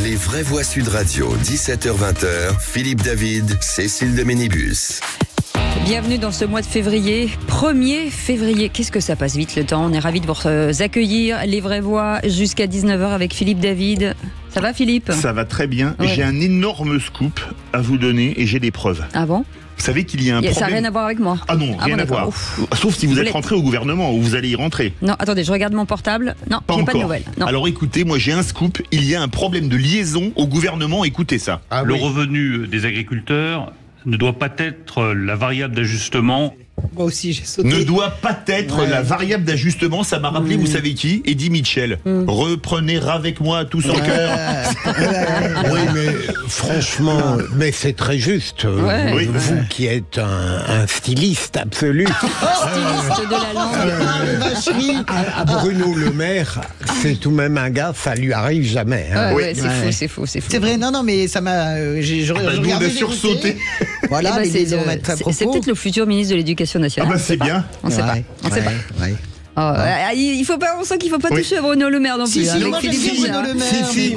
Les vraies voix Sud Radio, 17h-20h, Philippe David, Cécile de Ménibus. Bienvenue dans ce mois de février, 1er février. Qu'est-ce que ça passe vite le temps. On est ravis de vous accueillir. Les vraies voix jusqu'à 19h avec Philippe David. Ça va Philippe ? Ça va très bien. Ouais. J'ai un énorme scoop à vous donner et j'ai des preuves. Ah bon ? Vous savez qu'il y a un problème... Ça n'a rien à voir avec moi. Ah non, rien à voir. Sauf si vous êtes rentré au gouvernement ou vous allez y rentrer. Non, attendez, je regarde mon portable. Non, Pas j'ai encore. pas de nouvelles. Non. Alors écoutez, moi j'ai un scoop. Il y a un problème de liaison au gouvernement. Écoutez ça. Le revenu des agriculteurs ne doit pas être la variable d'ajustement. Moi aussi, j'ai sauté. Ne doit pas être la variable d'ajustement. Ça m'a rappelé, vous savez qui ? Eddie Mitchell. Reprenez avec moi tout son cœur. Oui, mais franchement, mais c'est très juste. Ouais. Oui. Vous qui êtes un styliste absolu. Styliste de la langue. À Bruno Le Maire, c'est tout de même un gars, ça lui arrive jamais. Hein. Ouais, Oui. ouais, c'est faux. C'est vrai, non, mais ça m'a. J'aurais Nous on a sursauté. Voilà, Eh ben, les c'est maisons mettent à propos. c'est peut-être le futur ministre de l'Éducation Ah nationale. bah c'est bien. On sait pas. On sait pas. Ouais. Il faut pas, on sent qu'il faut pas Oui. toucher à Bruno Le Maire non plus. Si, hein, avec moi j'aime Philippe bien Gilles, Bruno hein. Le Maire. Si,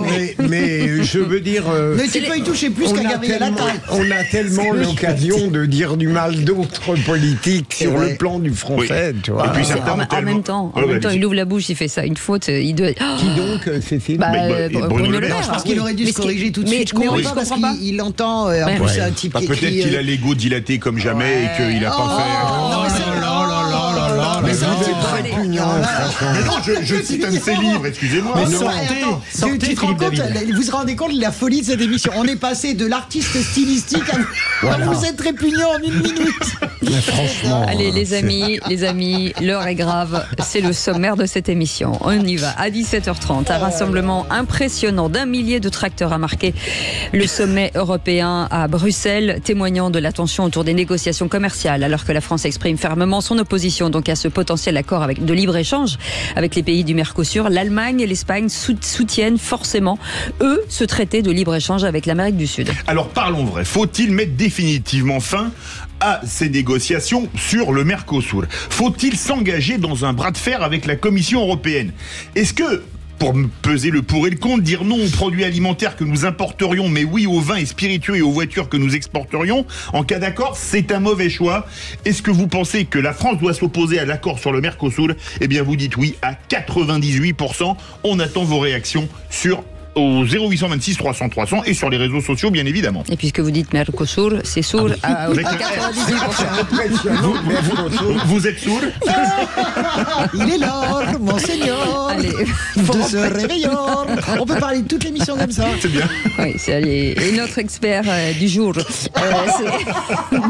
mais je veux dire. Mais tu peux y toucher plus qu'à Gabriel Attal. On a tellement l'occasion de dire du mal d'autres politiques C'est sur vrai. le plan du français, tu vois. Et puis certains ont En tellement- même temps, Ouais, ouais, il ouvre la bouche, il fait ça, une faute, il doit. Qui donc, Cécile Bruno Le Maire. Je pense qu'il aurait dû Mais se corriger tout de mais- suite. Je mais comprends oui, pas je parce comprends pas. qu'il entend. En plus, Ouais. c'est un type Bah, qui peut-être écrit. qu'il a l'ego dilaté comme jamais et qu'il a pas fait. Non, mais c'est. Mais ça, vous êtes allez. répugnant, franchement. Mais non, je cite un de ses livres, excusez-moi. Mais Non. sortez, tu te rends compte, vous vous rendez compte de la folie de cette émission. On est passé de l'artiste stylistique à vous êtes répugnant en 1 minute. Mais franchement. Allez les amis, l'heure est grave, c'est le sommaire de cette émission. On y va, à 17h30, un rassemblement impressionnant d'1 millier de tracteurs a marqué le sommet européen à Bruxelles, témoignant de la tension autour des négociations commerciales, alors que la France exprime fermement son opposition donc à ce potentiel accord de libre-échange avec les pays du Mercosur. L'Allemagne et l'Espagne soutiennent forcément, eux, ce traité de libre-échange avec l'Amérique du Sud. Alors parlons vrai, faut-il mettre définitivement fin à ces négociations sur le Mercosur ? Faut-il s'engager dans un bras de fer avec la Commission européenne ? Est-ce que, pour peser le pour et le contre, dire non aux produits alimentaires que nous importerions, mais oui aux vins et spiritueux et aux voitures que nous exporterions, en cas d'accord, c'est un mauvais choix. Est-ce que vous pensez que la France doit s'opposer à l'accord sur le Mercosur ? Eh bien vous dites oui à 98%. On attend vos réactions au 0826 300 300 et sur les réseaux sociaux bien évidemment. Et puisque vous dites Mercosur, c'est sourd à Avec- 98%. Vous êtes sourd ? Il est l'heure, monseigneur, Allez, de se réveiller. On peut parler de toute l'émission comme ça. C'est bien. oui, c'est et notre expert du jour, c'est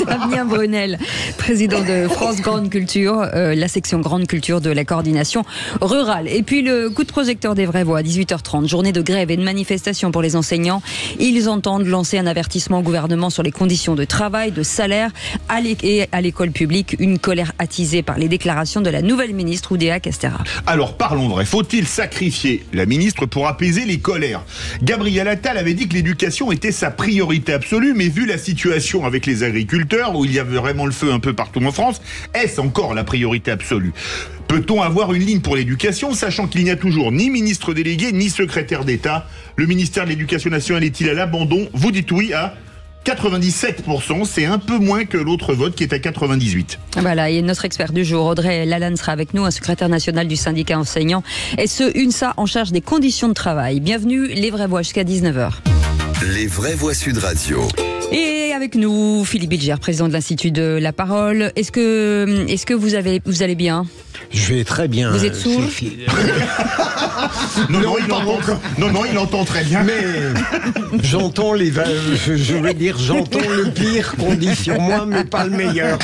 Damien Brunel, président de France Grande Culture, la section Grande Culture de la coordination rurale. Et puis le coup de projecteur des vraies voix, 18h30, journée de grève et de manifestation pour les enseignants. Ils entendent lancer un avertissement au gouvernement sur les conditions de travail, de salaire et à l'école publique. Une colère attisée par les déclarations de la nouvelle ministre Oudéa Castéra. Alors parlons vrai, faut-il sacrifier la ministre pour apaiser les colères ? Gabriel Attal avait dit que l'éducation était sa priorité absolue, mais vu la situation avec les agriculteurs, où il y avait vraiment le feu un peu partout en France, est-ce encore la priorité absolue ? Peut-on avoir une ligne pour l'éducation, sachant qu'il n'y a toujours ni ministre délégué, ni secrétaire d'État ? Le ministère de l'Éducation nationale est-il à l'abandon ? Vous dites oui à 97%, c'est un peu moins que l'autre vote qui est à 98%. Voilà, et notre expert du jour, Audrey Lalanne, sera avec nous, un secrétaire national du syndicat enseignant, et ce UNSA en charge des conditions de travail. Bienvenue, les vraies voix jusqu'à 19h. Les vraies voix Sud Radio. Et avec nous, Philippe Bilger, président de l'Institut de la Parole. Est-ce que vous allez bien ? Je vais très bien. Vous êtes sourd ? Cécile. Non, il entend très bien. Mais j'entends j'entends le pire qu'on dit sur moi, mais pas le meilleur.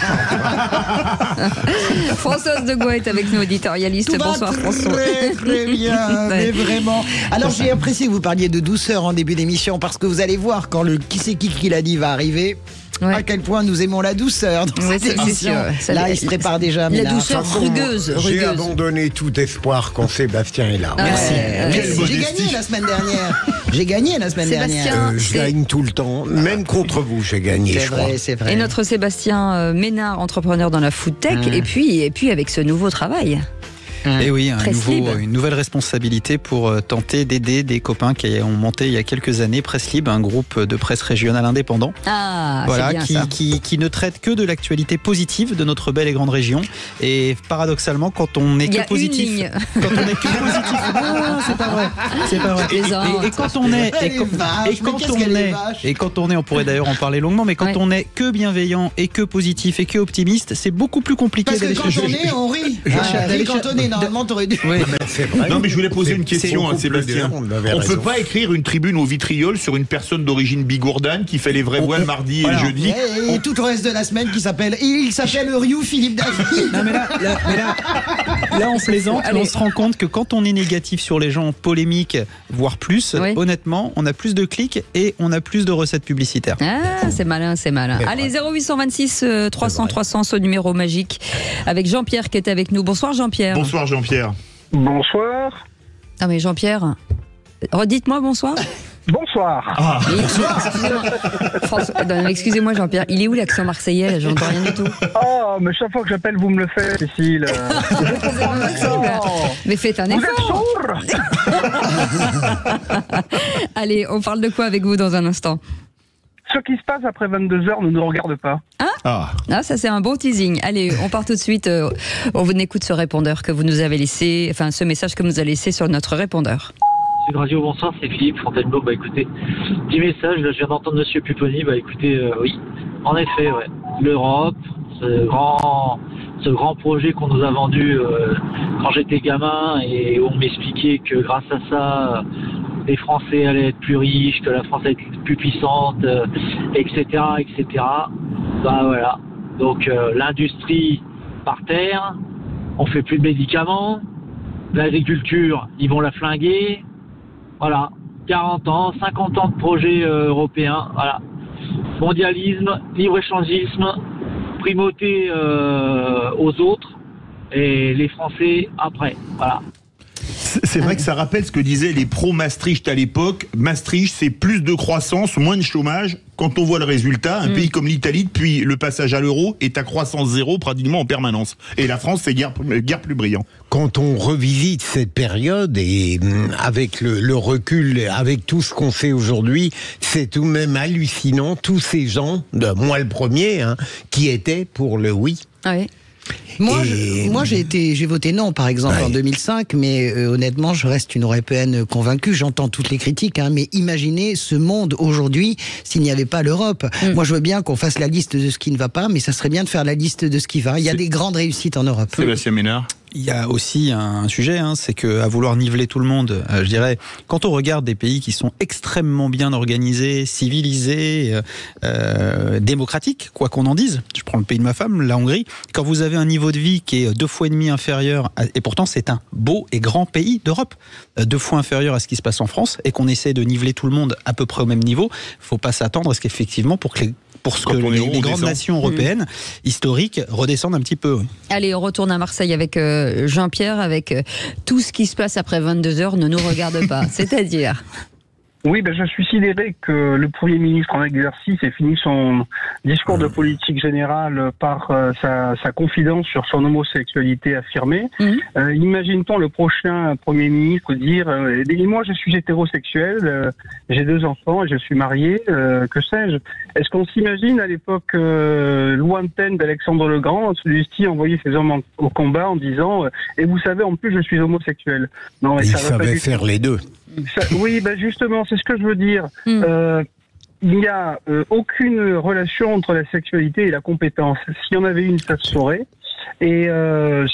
Françoise de Gouet est avec nous, éditorialiste. Tout va Bonsoir François. très bien, mais vraiment. Alors j'ai apprécié que vous parliez de douceur en début d'émission parce que vous allez voir quand le qui c'est qui l'a dit va arriver. Ouais. À quel point nous aimons la douceur dans Ouais, cette c'est émission. sûr. Là, il se prépare déjà. La douceur rugueuse. J'ai abandonné tout espoir quand Sébastien est là. Merci. Quelle J'ai modestie. gagné la semaine dernière. Sébastien, dernière. Je gagne tout le temps, même contre vous, j'ai gagné, C'est je crois. vrai, c'est vrai. Et notre Sébastien Ménard, entrepreneur dans la food tech, et puis avec ce nouveau travail. Et oui, Presse Libre. une nouvelle responsabilité pour tenter d'aider des copains qui ont monté il y a quelques années Presse Libre, un groupe de presse régionale indépendant. Ah, Voilà, c'est bien ça. qui ne traite que de l'actualité positive de notre belle et grande région. Et paradoxalement, quand on n'est Il y a que positif, une ligne. quand on est que positif, non, c'est pas vrai, c'est pas vrai. Et quand on est, Elle est vache, mais qu'est-ce qu'elle est vache. et quand on est, on pourrait d'ailleurs en parler longuement, mais quand Ouais. on est que bienveillant et que positif et que optimiste, c'est beaucoup plus compliqué Parce que d'aller quand chercher. on est, on rit. D'aller quand on est, normalement, t'aurais dû. Oui, C'est vrai. Non, mais je voulais poser une question à beaucoup plus Sébastien. dur, on avait On raison. peut pas écrire une tribune au vitriol sur une personne d'origine bigourdane qui fait les vrais voiles mardi et voilà. jeudi. Et tout le reste de la semaine qui s'appelle. Il s'appelle Ryu Philippe David. Non mais là, on plaisante, mais on se rend compte que quand on est négatif sur les gens polémiques, voire plus, Oui. honnêtement, on a plus de clics et on a plus de recettes publicitaires. Ah, c'est malin, c'est malin. Allez, 0826 300 300, ce numéro magique, avec Jean-Pierre qui est avec nous. Bonsoir Jean-Pierre. Bonsoir Jean-Pierre. Bonsoir. Non mais Jean-Pierre, redites-moi bonsoir. Bonsoir. Excusez-moi. Non, excusez-moi Jean-Pierre, il est où l'accent marseillais? J'entends rien du tout. Oh, mais chaque fois que j'appelle, vous me le faites, Cécile. Mais faites un Vous êtes effort. sourd. Allez, on parle de quoi avec vous dans un instant? Ce qui se passe après 22h ne nous regarde pas. Ah. Ah, ça c'est un bon teasing. Allez, on part tout de suite. On vous écoute ce répondeur que vous nous avez laissé, enfin ce message que vous nous avez laissé sur notre répondeur. Sud Radio, bonsoir, c'est Philippe Fontainebleau. Bah écoutez, petit message, là, je viens d'entendre Monsieur Pupponi. Bah écoutez, oui, en effet, ouais. L'Europe, ce grand projet qu'on nous a vendu quand j'étais gamin et où on m'expliquait que grâce à ça, les Français allaient être plus riches, que la France allait être plus puissante, etc., etc. Bah voilà. Donc l'industrie par terre, on fait plus de médicaments, l'agriculture, ils vont la flinguer. Voilà, 40 ans, 50 ans de projets européens, voilà. Mondialisme, libre-échangisme, primauté aux autres et les Français après, voilà. C'est vrai que ça rappelle ce que disaient les pro-Maastricht à l'époque. Maastricht, c'est plus de croissance, moins de chômage. Quand on voit le résultat, un pays comme l'Italie, depuis le passage à l'euro, est à croissance zéro pratiquement en permanence. Et la France, c'est guère plus brillant. Quand on revisite cette période et avec le recul, avec tout ce qu'on sait aujourd'hui, c'est tout de même hallucinant, tous ces gens, moi le premier, qui étaient pour le oui. Oui. Moi, j'ai voté non, par exemple, en 2005, mais honnêtement, je reste une européenne convaincue. J'entends toutes les critiques, mais imaginez ce monde aujourd'hui s'il n'y avait pas l'Europe. Moi, je veux bien qu'on fasse la liste de ce qui ne va pas, mais ça serait bien de faire la liste de ce qui va. Il y a des grandes réussites en Europe. Sébastien Ménard. Il y a aussi un sujet, c'est qu'à vouloir niveler tout le monde, je dirais, quand on regarde des pays qui sont extrêmement bien organisés, civilisés, démocratiques, quoi qu'on en dise, je prends le pays de ma femme, la Hongrie, quand vous avez un niveau de vie qui est 2,5 fois inférieur, et pourtant c'est un beau et grand pays d'Europe, 2 fois inférieur à ce qui se passe en France, et qu'on essaie de niveler tout le monde à peu près au même niveau, il ne faut pas s'attendre à ce qu'effectivement, pour que les grandes nations européennes historiques redescendent un petit peu. Oui. Allez, on retourne à Marseille avec Jean-Pierre, avec tout ce qui se passe après 22h ne nous regarde pas. C'est-à-dire Oui, je suis sidéré que le Premier ministre en exercice ait fini son discours de politique générale par sa confidence sur son homosexualité affirmée. Imagine-t-on le prochain Premier ministre dire moi je suis hétérosexuel, j'ai 2 enfants, je suis marié, que sais-je. Est-ce qu'on s'imagine à l'époque lointaine d'Alexandre le Grand, celui-ci envoyait ses hommes au combat en disant et vous savez en plus je suis homosexuel. Non, il savait faire les deux. Oui, justement, c'est ce que je veux dire. Il n'y a aucune relation entre la sexualité et la compétence. S'il y en avait une, ça se saurait. Et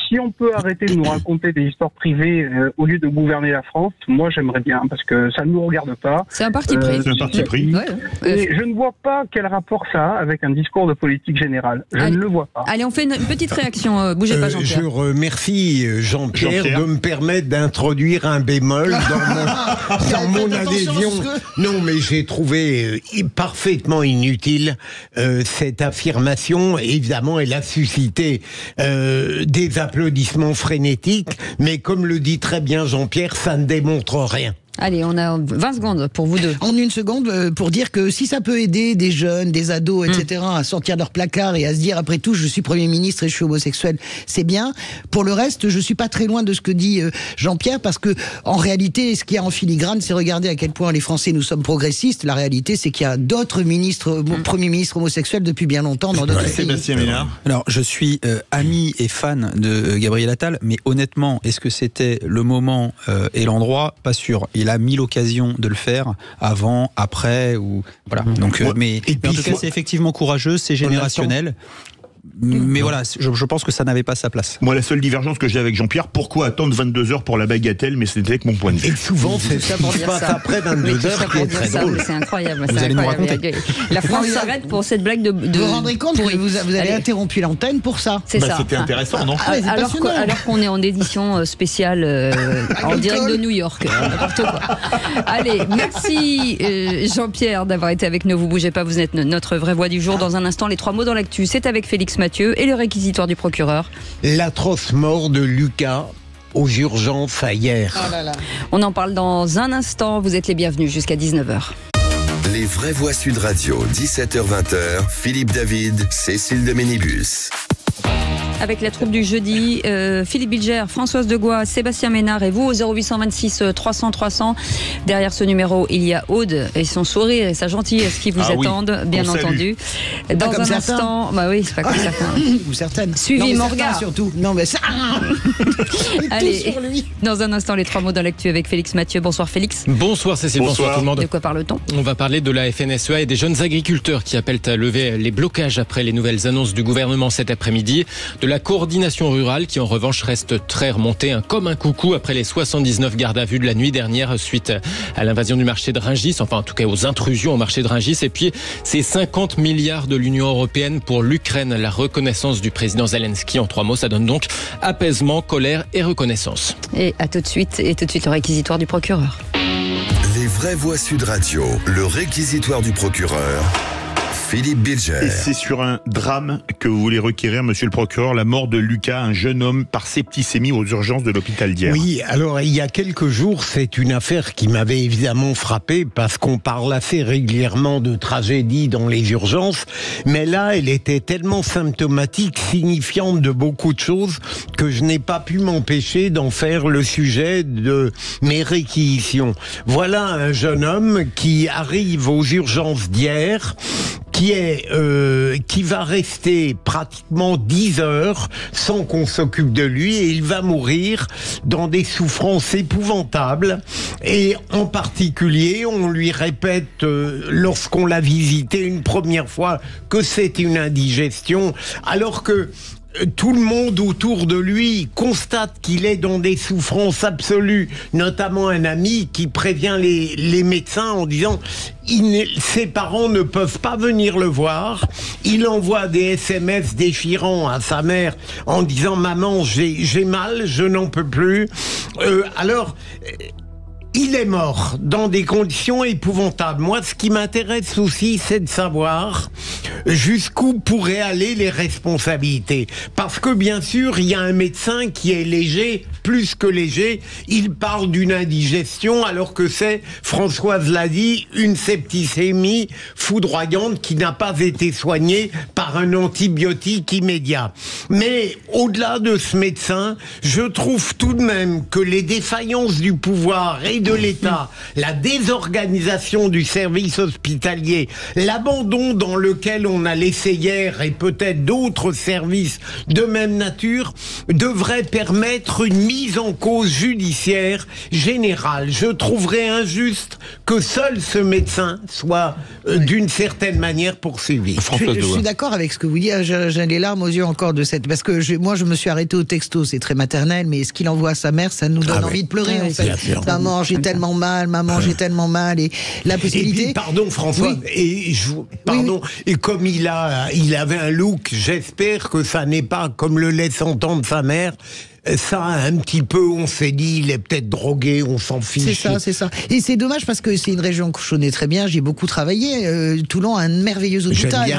si on peut arrêter de nous raconter des histoires privées au lieu de gouverner la France, moi j'aimerais bien, parce que ça ne nous regarde pas. C'est un parti pris. C'est un parti pris. Et je ne vois pas quel rapport ça a avec un discours de politique générale. Je ne le vois pas. Allez, on fait une petite réaction. Bougez pas, Jean-Pierre. Je remercie Jean-Pierre de me permettre d'introduire un bémol dans mon adhésion. Non, mais j'ai trouvé parfaitement inutile cette affirmation. Évidemment, elle a suscité des applaudissements frénétiques, mais comme le dit très bien Jean-Pierre, ça ne démontre rien. Allez, on a 20 secondes pour vous deux. En une seconde, pour dire que si ça peut aider des jeunes, des ados, etc., à sortir de leur placard et à se dire, après tout, je suis Premier ministre et je suis homosexuel, c'est bien. Pour le reste, je suis pas très loin de ce que dit Jean-Pierre, parce que en réalité, ce qu'il y a en filigrane, c'est regarder à quel point les Français, nous sommes progressistes. La réalité, c'est qu'il y a d'autres premiers ministres homosexuels depuis bien longtemps dans d'autres pays. Sébastien Ménard. Alors, je suis ami et fan de Gabriel Attal, mais honnêtement, est-ce que c'était le moment et l'endroit? Pas sûr. Il a mis l'occasion de le faire avant, après, ou voilà. Donc, mais en tout cas, c'est effectivement courageux, c'est générationnel. Mais voilà, je pense que ça n'avait pas sa place. Moi, la seule divergence que j'ai avec Jean-Pierre, pourquoi attendre 22 heures pour la bagatelle? Mais c'était que mon point de vue. Et souvent, c'est ça pour dire ça. Après 22 heures qui est très drôle. C'est incroyable. Vous allez nous raconter. La France s'arrête pour cette blague de... Vous vous rendrez compte que vous avez interrompu l'antenne pour ça? C'est ça. C'était intéressant, non? Alors qu'on est en édition spéciale en direct de New York. N'importe quoi. Allez, merci Jean-Pierre d'avoir été avec nous. Vous bougez pas, vous êtes notre vraie voix du jour. Dans un instant, les 3 mots dans l'actu. C'est avec Félix Mathieu et le réquisitoire du procureur. L'atroce mort de Lucas aux urgences à hier. Oh là là. On en parle dans un instant. Vous êtes les bienvenus jusqu'à 19h. Les vraies voix Sud Radio, 17h-20h, Philippe David, Cécile de Ménibus. Avec la troupe du jeudi, Philippe Bilger, Françoise Degois, Sébastien Ménard et vous au 0826 300 300. Derrière ce numéro, il y a Aude et son sourire et sa gentillesse qui vous attendent, bien entendu. Dans un instant, bah oui, c'est pas comme certains. Ou certaines. Suivez mon regard. Surtout. Non, mais ça. Allez, dans un instant, les 3 mots dans l'actu avec Félix Mathieu. Bonsoir Félix. Bonsoir Cécile, bonsoir tout le monde. De quoi parle-t-on? On va parler de la FNSEA et des jeunes agriculteurs qui appellent à lever les blocages après les nouvelles annonces du gouvernement cet après-midi. De la coordination rurale qui en revanche reste très remontée, comme un coucou après les 79 gardes à vue de la nuit dernière suite à l'invasion du marché de Rungis, enfin en tout cas aux intrusions au marché de Rungis, et puis ces 50 milliards de l'Union européenne pour l'Ukraine, la reconnaissance du président Zelensky. En 3 mots, ça donne donc apaisement, colère et reconnaissance. Et à tout de suite, le réquisitoire du procureur. Les vraies voix Sud Radio, le réquisitoire du procureur. Philippe Bilger. Et c'est sur un drame que vous voulez requérir, monsieur le procureur, la mort de Lucas, un jeune homme par septicémie aux urgences de l'hôpital d'hier. Oui, alors il y a quelques jours, c'est une affaire qui m'avait évidemment frappé parce qu'on parle assez régulièrement de tragédie dans les urgences, mais là, elle était tellement symptomatique, signifiante de beaucoup de choses que je n'ai pas pu m'empêcher d'en faire le sujet de mes réquisitions. Voilà un jeune homme qui arrive aux urgences d'hier, qui va rester pratiquement 10 heures sans qu'on s'occupe de lui, et il va mourir dans des souffrances épouvantables. Et en particulier, on lui répète lorsqu'on l'a visité une première fois que c'est une indigestion, alors que tout le monde autour de lui constate qu'il est dans des souffrances absolues, notamment un ami qui prévient les médecins en disant ses parents ne peuvent pas venir le voir. Il envoie des SMS déchirants à sa mère en disant « Maman, j'ai mal, je n'en peux plus ». Il est mort dans des conditions épouvantables. Moi, ce qui m'intéresse aussi, c'est de savoir jusqu'où pourraient aller les responsabilités. Parce que, bien sûr, il y a un médecin qui est léger, plus que léger. Il parle d'une indigestion, alors que c'est, Françoise l'a dit, une septicémie foudroyante qui n'a pas été soignée par un antibiotique immédiat. Mais, au-delà de ce médecin, je trouve tout de même que les défaillances du pouvoir et de l'État, la désorganisation du service hospitalier, l'abandon dans lequel on a laissé hier et peut-être d'autres services de même nature, devraient permettre une mise en cause judiciaire générale. Je trouverais injuste que seul ce médecin soit d'une certaine manière poursuivi. Je suis d'accord avec ce que vous dites. J'ai les larmes aux yeux encore de cette... Parce que moi, je me suis arrêté au texto, c'est très maternel, mais ce qu'il envoie à sa mère, ça nous donne envie de pleurer, en fait. Maman, j'ai tellement mal, j'ai tellement mal, et la possibilité... Et puis, pardon François, et comme il avait un look, j'espère que ça n'est pas, comme le laisse entendre sa mère, Ça, un petit peu, on s'est dit, il est peut-être drogué, on s'en fiche. C'est ça. Et c'est dommage parce que c'est une région que je connais très bien, j'ai beaucoup travaillé. Toulon a un merveilleux hôpital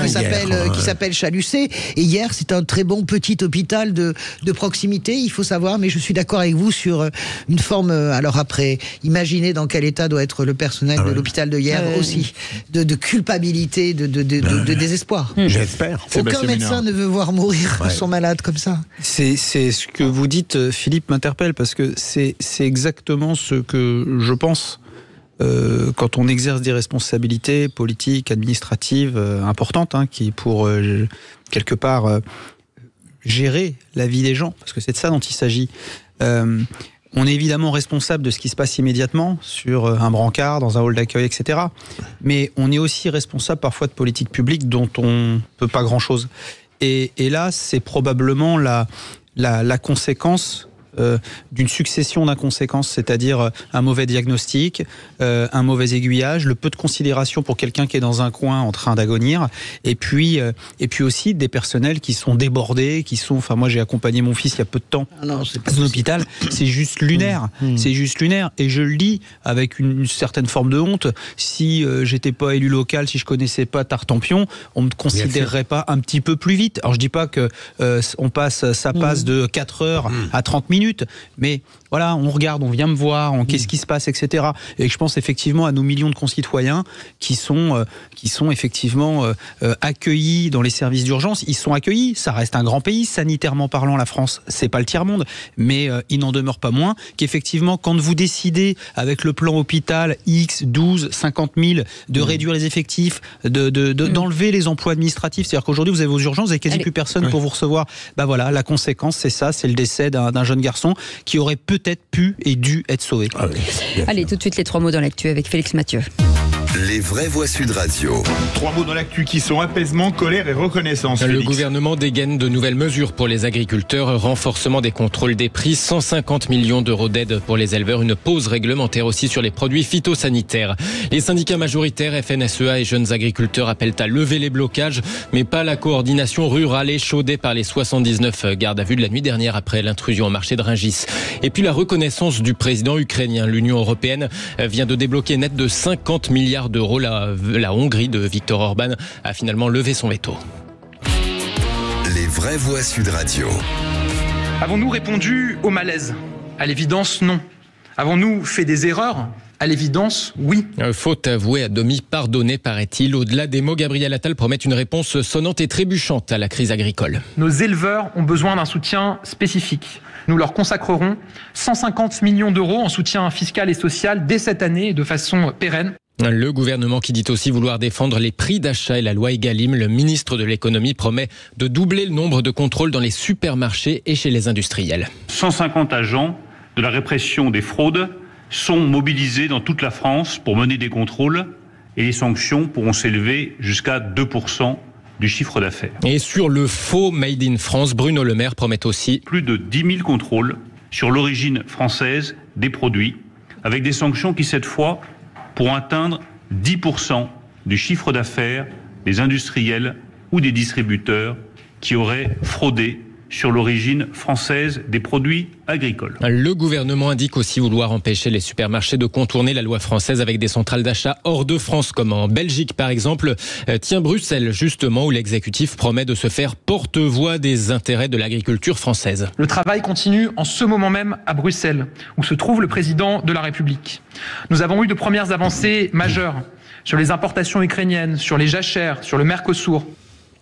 qui s'appelle Chalucé. Et hier, c'est un très bon petit hôpital de proximité, il faut savoir, mais je suis d'accord avec vous sur une forme, alors après, imaginez dans quel état doit être le personnel de l'hôpital de hier aussi, de culpabilité, de désespoir. J'espère. Aucun médecin ne veut voir mourir son malade comme ça. C'est ce que vous dites, Philippe, m'interpelle, parce que c'est exactement ce que je pense quand on exerce des responsabilités politiques, administratives importantes, qui pour quelque part gérer la vie des gens, parce que c'est de ça dont il s'agit. On est évidemment responsable de ce qui se passe immédiatement sur un brancard, dans un hall d'accueil, etc. Mais on est aussi responsable parfois de politiques publiques dont on ne peut pas grand-chose. Et là, c'est probablement la conséquence d'une succession d'inconséquences, c'est-à-dire un mauvais diagnostic, un mauvais aiguillage, le peu de considération pour quelqu'un qui est dans un coin en train d'agonir, et puis aussi des personnels qui sont débordés, enfin moi j'ai accompagné mon fils il y a peu de temps dans un hôpital, c'est juste lunaire, c'est juste lunaire, et je le dis avec une certaine forme de honte. Si j'étais pas élu local, si je connaissais pas Tartampion, on me considérerait pas un petit peu plus vite. Alors je dis pas que ça passe de 4 heures à 30 minutes, mais voilà, on regarde, on vient me voir, qu'est-ce qui se passe, etc. Et je pense effectivement à nos millions de concitoyens qui sont effectivement accueillis dans les services d'urgence. Ils sont accueillis, ça reste un grand pays, sanitairement parlant, la France, c'est pas le tiers-monde, mais il n'en demeure pas moins qu'effectivement, quand vous décidez avec le plan hôpital X, 12, 50 000, de réduire les effectifs, d'enlever les emplois administratifs, c'est-à-dire qu'aujourd'hui vous avez vos urgences, vous n'avez quasi plus personne pour vous recevoir. Bah voilà, la conséquence c'est ça, c'est le décès d'un jeune garçon qui aurait peut-être pu et dû être sauvé. Allez, tout de suite les 3 mots dans l'actu avec Félix Mathieu. Les vraies voix Sud Radio. 3 mots dans l'actu qui sont apaisement, colère et reconnaissance. Le gouvernement dégaine de nouvelles mesures pour les agriculteurs, renforcement des contrôles des prix, 150 millions d'euros d'aide pour les éleveurs, une pause réglementaire aussi sur les produits phytosanitaires. Les syndicats majoritaires FNSEA et Jeunes Agriculteurs appellent à lever les blocages, mais pas la coordination rurale échaudée par les 79 gardes à vue de la nuit dernière après l'intrusion au marché de Rungis. Et puis la reconnaissance du président ukrainien. L'Union européenne vient de débloquer net de 50 milliards d'euros. La Hongrie de Viktor Orban a finalement levé son veto. Les vraies voix Sud Radio. Avons-nous répondu au malaise ? À l'évidence, non. Avons-nous fait des erreurs ? À l'évidence, oui. Faute avouée à demi pardonnée, paraît-il. Au-delà des mots, Gabriel Attal promet une réponse sonnante et trébuchante à la crise agricole. Nos éleveurs ont besoin d'un soutien spécifique. Nous leur consacrerons 150 millions d'euros en soutien fiscal et social dès cette année de façon pérenne. Le gouvernement qui dit aussi vouloir défendre les prix d'achat et la loi Egalim, le ministre de l'économie promet de doubler le nombre de contrôles dans les supermarchés et chez les industriels. 150 agents de la répression des fraudes sont mobilisés dans toute la France pour mener des contrôles et les sanctions pourront s'élever jusqu'à 2% du chiffre d'affaires. Et sur le faux Made in France, Bruno Le Maire promet aussi plus de 10 000 contrôles sur l'origine française des produits, avec des sanctions qui cette fois pour atteindre 10% du chiffre d'affaires des industriels ou des distributeurs qui auraient fraudé sur l'origine française des produits agricoles. Le gouvernement indique aussi vouloir empêcher les supermarchés de contourner la loi française avec des centrales d'achat hors de France, comme en Belgique par exemple. Tiens, Bruxelles justement, où l'exécutif promet de se faire porte-voix des intérêts de l'agriculture française. Le travail continue en ce moment même à Bruxelles, où se trouve le président de la République. Nous avons eu de premières avancées majeures sur les importations ukrainiennes, sur les jachères, sur le Mercosur.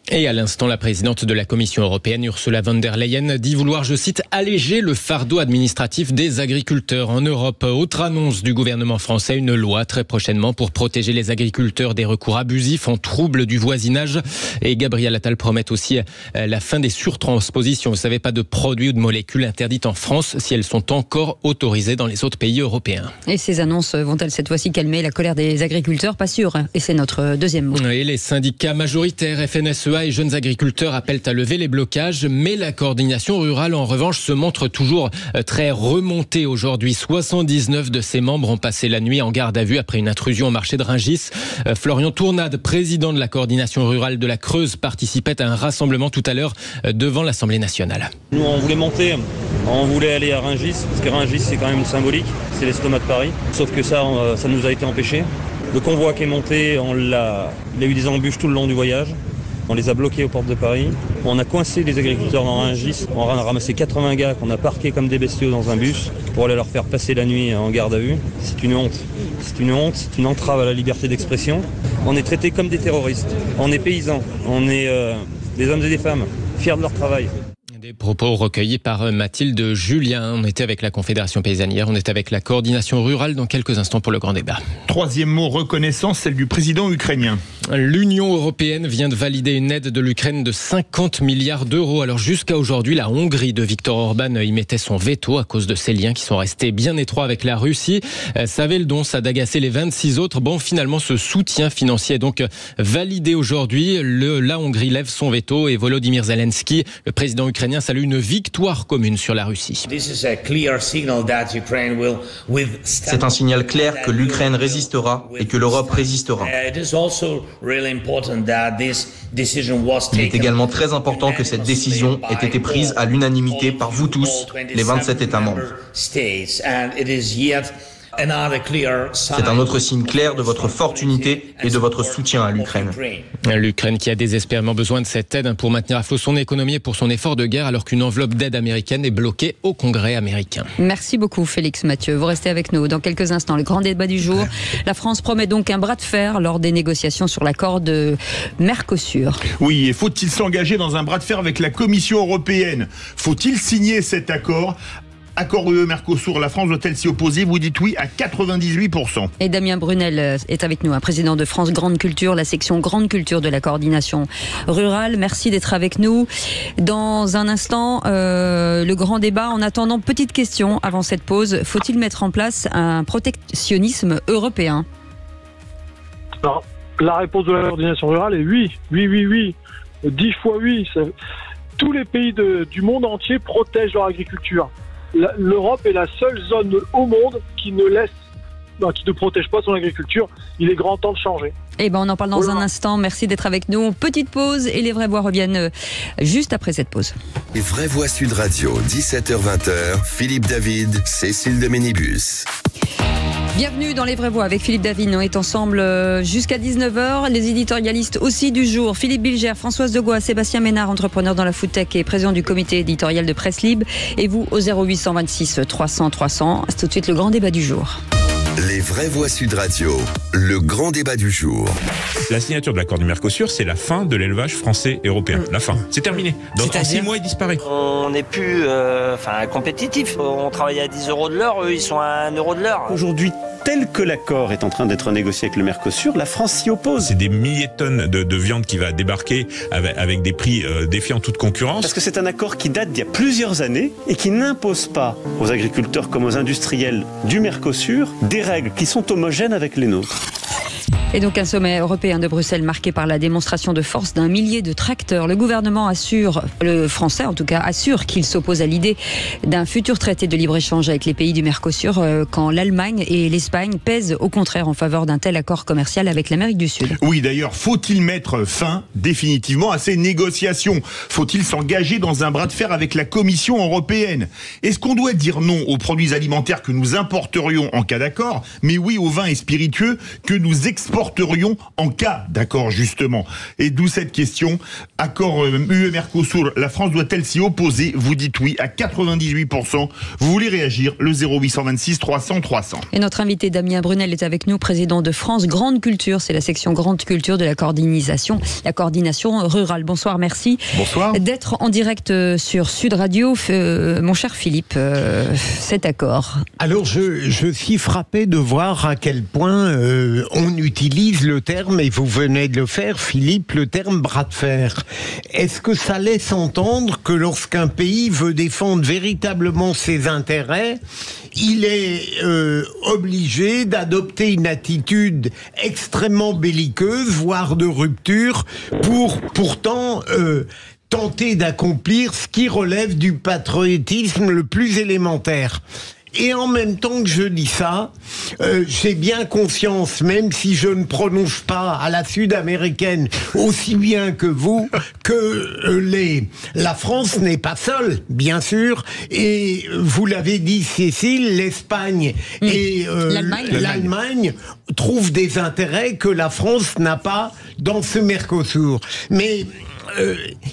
Et à l'instant, la présidente de la Commission européenne, Ursula von der Leyen, dit vouloir, je cite, alléger le fardeau administratif des agriculteurs en Europe. Autre annonce du gouvernement français, une loi très prochainement pour protéger les agriculteurs des recours abusifs en trouble du voisinage. Et Gabriel Attal promet aussi la fin des surtranspositions. Vous savez, pas de produits ou de molécules interdites en France si elles sont encore autorisées dans les autres pays européens. Et ces annonces vont-elles cette fois-ci calmer la colère des agriculteurs ? Pas sûr. Et c'est notre deuxième mot. Et les syndicats majoritaires FNSEA et Jeunes Agriculteurs appellent à lever les blocages, mais la coordination rurale en revanche se montre toujours très remontée aujourd'hui. 79 de ses membres ont passé la nuit en garde à vue après une intrusion au marché de Rungis. Florian Tournade, président de la coordination rurale de la Creuse, participait à un rassemblement tout à l'heure devant l'Assemblée nationale. Nous on voulait monter On voulait aller à Rungis, parce que Rungis c'est quand même symbolique, c'est l'estomac de Paris. Sauf que ça nous a été empêché. Le convoi qui est monté, il a eu des embûches tout le long du voyage. On les a bloqués aux portes de Paris. On a coincé les agriculteurs dans Rungis. On a ramassé 80 gars qu'on a parqués comme des bestiaux dans un bus pour aller leur faire passer la nuit en garde à vue. C'est une honte. C'est une honte, c'est une entrave à la liberté d'expression. On est traités comme des terroristes. On est paysans. On est des hommes et des femmes, fiers de leur travail. Des propos recueillis par Mathilde Julien. On était avec la Confédération paysanne hier, on est avec la coordination rurale dans quelques instants pour le grand débat. Troisième mot, reconnaissance, celle du président ukrainien. L'Union européenne vient de valider une aide de l'Ukraine de 50 milliards d'euros. Alors jusqu'à aujourd'hui, la Hongrie de Viktor Orban y mettait son veto à cause de ses liens qui sont restés bien étroits avec la Russie. Ça avait le don, ça d'agacer les 26 autres. Bon, finalement, ce soutien financier est donc validé aujourd'hui. La Hongrie lève son veto et Volodymyr Zelensky, le président ukrainien, salue une victoire commune sur la Russie. C'est un signal clair que l'Ukraine résistera et que l'Europe résistera. Il est également très important que cette décision ait été prise à l'unanimité par vous tous, les 27 États membres. C'est un autre signe clair de votre forte unité et de votre soutien à l'Ukraine. L'Ukraine qui a désespérément besoin de cette aide pour maintenir à flot son économie et pour son effort de guerre alors qu'une enveloppe d'aide américaine est bloquée au Congrès américain. Merci beaucoup Félix Mathieu. Vous restez avec nous dans quelques instants. Le grand débat du jour. La France promet donc un bras de fer lors des négociations sur l'accord de Mercosur. Oui, et faut-il s'engager dans un bras de fer avec la Commission européenne? Faut-il signer cet accord? Accord UE-Mercosur, la France doit-elle s'y opposer? Vous dites oui à 98%. Et Damien Brunel est avec nous, un président de France Grande Culture, la section Grande Culture de la coordination rurale. Merci d'être avec nous. Dans un instant, le grand débat. En attendant, petite question avant cette pause. Faut-il mettre en place un protectionnisme européen? Alors, la réponse de la coordination rurale est oui. 10 fois oui. Tous les pays du monde entier protègent leur agriculture. L'Europe est la seule zone au monde qui ne protège pas son agriculture. Il est grand temps de changer. Eh ben, on en parle dans un instant. Merci d'être avec nous. Petite pause et les vraies voix reviennent juste après cette pause. Les vraies voix Sud Radio, 17h-20h, Philippe David, Cécile de Ménibus. Bienvenue dans Les Vraies Voix avec Philippe David. On est ensemble jusqu'à 19h. Les éditorialistes aussi du jour. Philippe Bilger, Françoise Degois, Sébastien Ménard, entrepreneur dans la foodtech et président du comité éditorial de Presse Libre. Et vous au 0826 300 300. C'est tout de suite le grand débat du jour. Les vraies voix Sud Radio, le grand débat du jour. La signature de l'accord du Mercosur, c'est la fin de l'élevage français et européen. La fin. C'est terminé. Donc en 6 mois, il disparaît. On n'est plus compétitif. On travaille à 10 euros de l'heure, eux, ils sont à 1 euro de l'heure. Aujourd'hui, tel que l'accord est en train d'être négocié avec le Mercosur, la France s'y oppose. C'est des milliers de tonnes de viande qui va débarquer avec des prix défiant toute concurrence. Parce que c'est un accord qui date d'il y a plusieurs années et qui n'impose pas aux agriculteurs comme aux industriels du Mercosur des règles qui sont homogènes avec les nôtres. Et donc un sommet européen de Bruxelles marqué par la démonstration de force d'un millier de tracteurs. Le gouvernement assure, le français en tout cas, assure qu'il s'oppose à l'idée d'un futur traité de libre-échange avec les pays du Mercosur quand l'Allemagne et l'Espagne pèsent au contraire en faveur d'un tel accord commercial avec l'Amérique du Sud. Oui, d'ailleurs, faut-il mettre fin définitivement à ces négociations? Faut-il s'engager dans un bras de fer avec la Commission européenne? Est-ce qu'on doit dire non aux produits alimentaires que nous importerions en cas d'accord, mais oui aux vins et spiritueux que nous exporterions en cas d'accord, justement? Et d'où cette question, accord UE-Mercosur, la France doit-elle s'y opposer? Vous dites oui à 98%. Vous voulez réagir? Le 0826 300 300. Et notre invité Damien Brunel est avec nous, président de France Grande Culture. C'est la section Grande Culture de la coordination rurale. Bonsoir, merci. Bonsoir. D'être en direct sur Sud Radio. Mon cher Philippe, cet accord. Alors, je suis frappé de voir à quel point on utilise le terme, et vous venez de le faire, Philippe, le terme bras de fer. Est-ce que ça laisse entendre que lorsqu'un pays veut défendre véritablement ses intérêts, il est obligé d'adopter une attitude extrêmement belliqueuse, voire de rupture, pour pourtant tenter d'accomplir ce qui relève du patriotisme le plus élémentaire? Et en même temps que je dis ça, j'ai bien conscience, même si je ne prononce pas à la sud-américaine aussi bien que vous, que la France n'est pas seule, bien sûr, et vous l'avez dit, Cécile, l'Espagne et l'Allemagne trouvent des intérêts que la France n'a pas dans ce Mercosur. Mais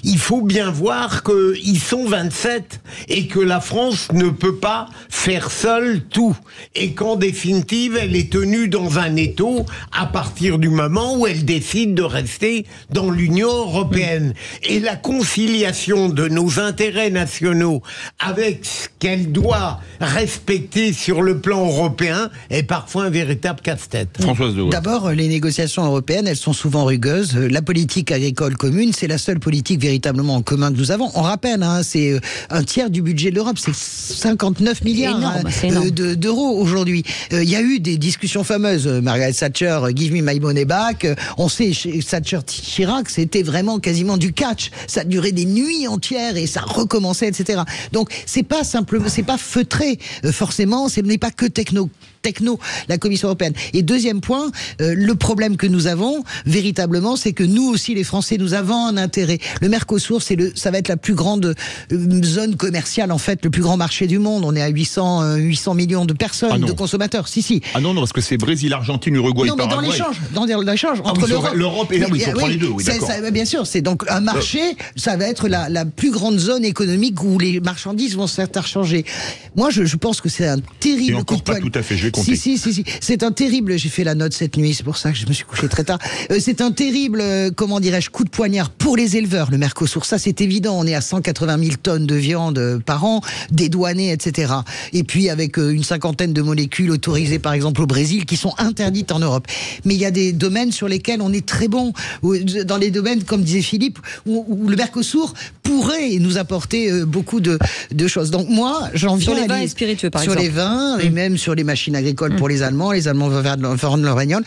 il faut bien voir qu'ils sont 27 et que la France ne peut pas faire seule tout. Et qu'en définitive, elle est tenue dans un étau à partir du moment où elle décide de rester dans l'Union européenne. Et la conciliation de nos intérêts nationaux avec ce qu'elle doit respecter sur le plan européen est parfois un véritable casse-tête. Françoise de Gaulle. D'abord, les négociations européennes, elles sont souvent rugueuses. La politique agricole commune, c'est la seule politique véritablement en commun que nous avons. On rappelle, c'est un tiers du budget de l'Europe, c'est 59 milliards d'euros aujourd'hui. Il y a eu des discussions fameuses. Margaret Thatcher, Give me my money back. On sait, chez Thatcher Chirac, c'était vraiment quasiment du catch. Ça durait des nuits entières et ça recommençait, etc. Donc, c'est pas simplement, c'est pas feutré, forcément, ce n'est pas que techno, la Commission européenne. Et deuxième point, le problème que nous avons, véritablement, c'est que nous aussi, les Français, nous avons un intérêt. Le Mercosur, ça va être la plus grande zone commerciale, en fait, le plus grand marché du monde. On est à 800 millions de personnes, de consommateurs. Si. Ah non, parce que c'est Brésil, Argentine, Uruguay, Paraguay. Non, mais dans l'échange entre l'Europe et l'Europe, il faut prendre les deux, oui, d'accord. Bien sûr, c'est donc un marché, ça va être la plus grande zone économique où les marchandises vont s'interchanger. Moi, je pense que c'est un terrible coup de poing. Tout à fait, je vais compter. Si. C'est un terrible, j'ai fait la note cette nuit, c'est pour ça que je me suis couché très tard. C'est un terrible, coup de poignard pour les éleveurs, le Mercosur. Ça, c'est évident. On est à 180 000 tonnes de viande par an, dédouanées, etc. Et puis, avec une cinquantaine de molécules autorisées, par exemple, au Brésil, qui sont interdites en Europe. Mais il y a des domaines sur lesquels on est très bon. Dans les domaines, comme disait Philippe, où le Mercosur pourrait nous apporter beaucoup de choses. Donc, moi, j'en viens sur les vins et spiritueux, par exemple. Sur les vins, et même sur les machines agricoles pour les Allemands. Les Allemands vont faire de l'Orignol.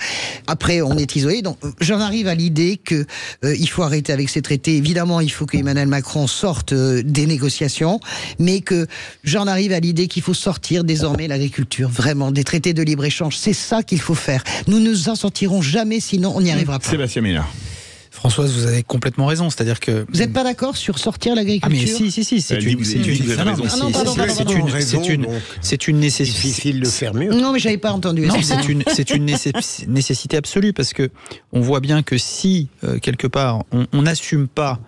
Après, on est isolé. Donc, j'en arrive à l'idée que il faut arrêter avec ces traités. Évidemment, il faut qu'Emmanuel Macron sorte des négociations, mais que j'en arrive à l'idée qu'il faut sortir désormais l'agriculture, vraiment, des traités de libre-échange. C'est ça qu'il faut faire. Nous ne nous en sortirons jamais, sinon on n'y arrivera pas. Sébastien Ménard. Françoise, vous avez complètement raison, c'est-à-dire que... Vous n'êtes pas d'accord sur sortir l'agriculture ? Ah mais si, c'est une nécessité. Difficile de faire mieux. Non, mais j'avais pas entendu. Non, c'est une nécessité absolue, parce que on voit bien que si, quelque part, on n'assume pas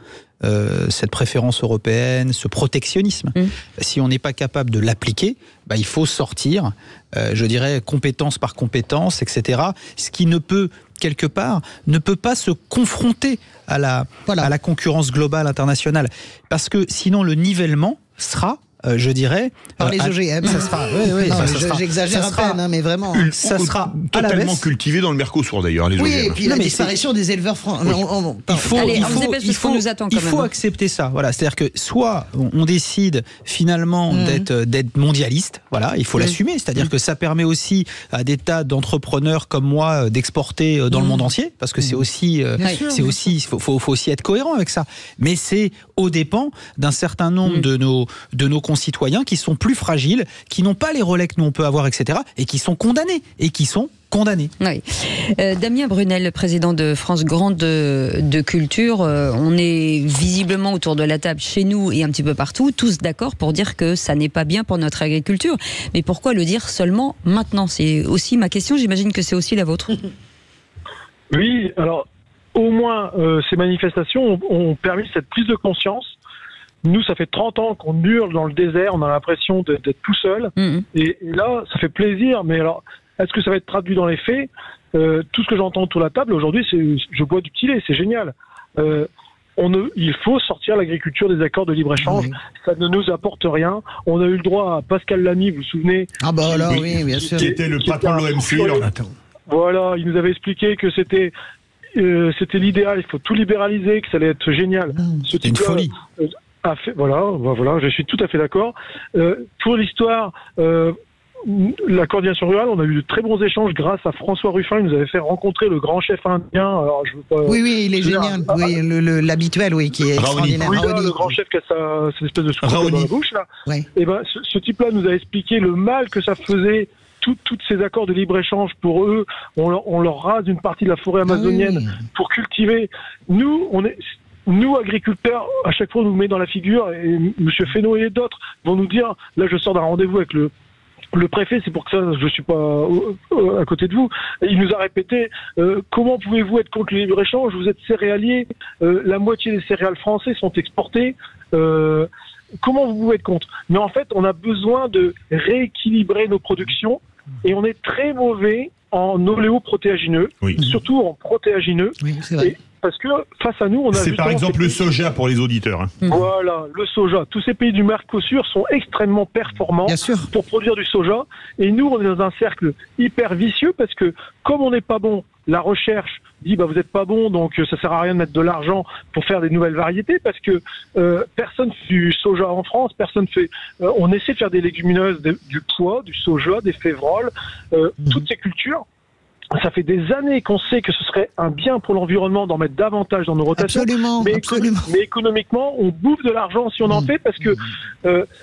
cette préférence européenne, ce protectionnisme, si on n'est pas capable de l'appliquer, il faut sortir, je dirais, compétence par compétence, etc. Ce qui ne peut, quelque part, ne peut pas se confronter à la concurrence globale internationale. Parce que sinon, le nivellement sera... je dirais... Par les OGM, ça sera... J'exagère à peine, mais vraiment... Ça sera totalement cultivé dans le Mercosur, d'ailleurs, les OGM. Oui, et puis la disparition des éleveurs français. Il faut accepter ça. Voilà, c'est-à-dire que soit on décide finalement d'être mondialiste, voilà, il faut l'assumer. C'est-à-dire que ça permet aussi à des tas d'entrepreneurs comme moi d'exporter dans le monde entier, parce que c'est aussi... faut aussi être cohérent avec ça. Mais c'est aux dépens d'un certain nombre de nos concitoyens qui sont plus fragiles, qui n'ont pas les relais que nous on peut avoir, etc. et qui sont condamnés. Oui. Damien Brunel, président de France Grande de Culture, on est visiblement autour de la table chez nous et un petit peu partout, tous d'accord pour dire que ça n'est pas bien pour notre agriculture. Mais pourquoi le dire seulement maintenant ? C'est aussi ma question, j'imagine que c'est aussi la vôtre. Oui, alors au moins ces manifestations ont permis cette prise de conscience. Nous, ça fait 30 ans qu'on hurle dans le désert, on a l'impression d'être tout seul. Et là, ça fait plaisir, mais alors, est-ce que ça va être traduit dans les faits ? Tout ce que j'entends autour de la table aujourd'hui, je bois du petit lait, c'est génial. Il faut sortir l'agriculture des accords de libre-échange, ça ne nous apporte rien. On a eu le droit à Pascal Lamy, vous vous souvenez ? Ah bah là, oui, bien sûr. Qui était le patron de l'OMC. Voilà, il nous avait expliqué que c'était l'idéal, il faut tout libéraliser, que ça allait être génial. C'était une folie. Voilà, je suis tout à fait d'accord. Pour l'histoire, la coordination rurale, on a eu de très bons échanges grâce à François Ruffin. Il nous avait fait rencontrer le grand chef indien. Alors, je veux pas, oui, il est génial. Oui, l'habituel, oui, qui est extraordinaire. Oui, le grand chef qui a cette espèce de soucoupe dans la bouche, là. Oui. Et ben, ce type-là nous a expliqué le mal que ça faisait. Toutes ces accords de libre-échange, pour eux, on leur rase une partie de la forêt amazonienne pour cultiver. Nous, agriculteurs, à chaque fois, on nous met dans la figure, et M. Fesneau et d'autres vont nous dire, là, je sors d'un rendez-vous avec le préfet, c'est pour que ça, je suis pas à côté de vous. Il nous a répété, comment pouvez-vous être contre le libre-échange? Vous êtes céréalier, la moitié des céréales français sont exportées. Comment vous pouvez être contre? Mais en fait, on a besoin de rééquilibrer nos productions, et on est très mauvais en oléoprotéagineux, surtout en protéagineux. Oui, c'est vrai. Parce que face à nous, on a... C'est par exemple le soja pour les auditeurs. Voilà, le soja. Tous ces pays du Mercosur sont extrêmement performants pour produire du soja. Et nous, on est dans un cercle hyper vicieux parce que comme on n'est pas bon, la recherche dit vous n'êtes pas bon, donc ça sert à rien de mettre de l'argent pour faire des nouvelles variétés parce que personne fait du soja en France, personne fait... on essaie de faire des légumineuses, du pois, du soja, des févroles, toutes ces cultures. Ça fait des années qu'on sait que ce serait un bien pour l'environnement d'en mettre davantage dans nos rotations. Absolument, mais économiquement, on bouffe de l'argent si on en fait parce que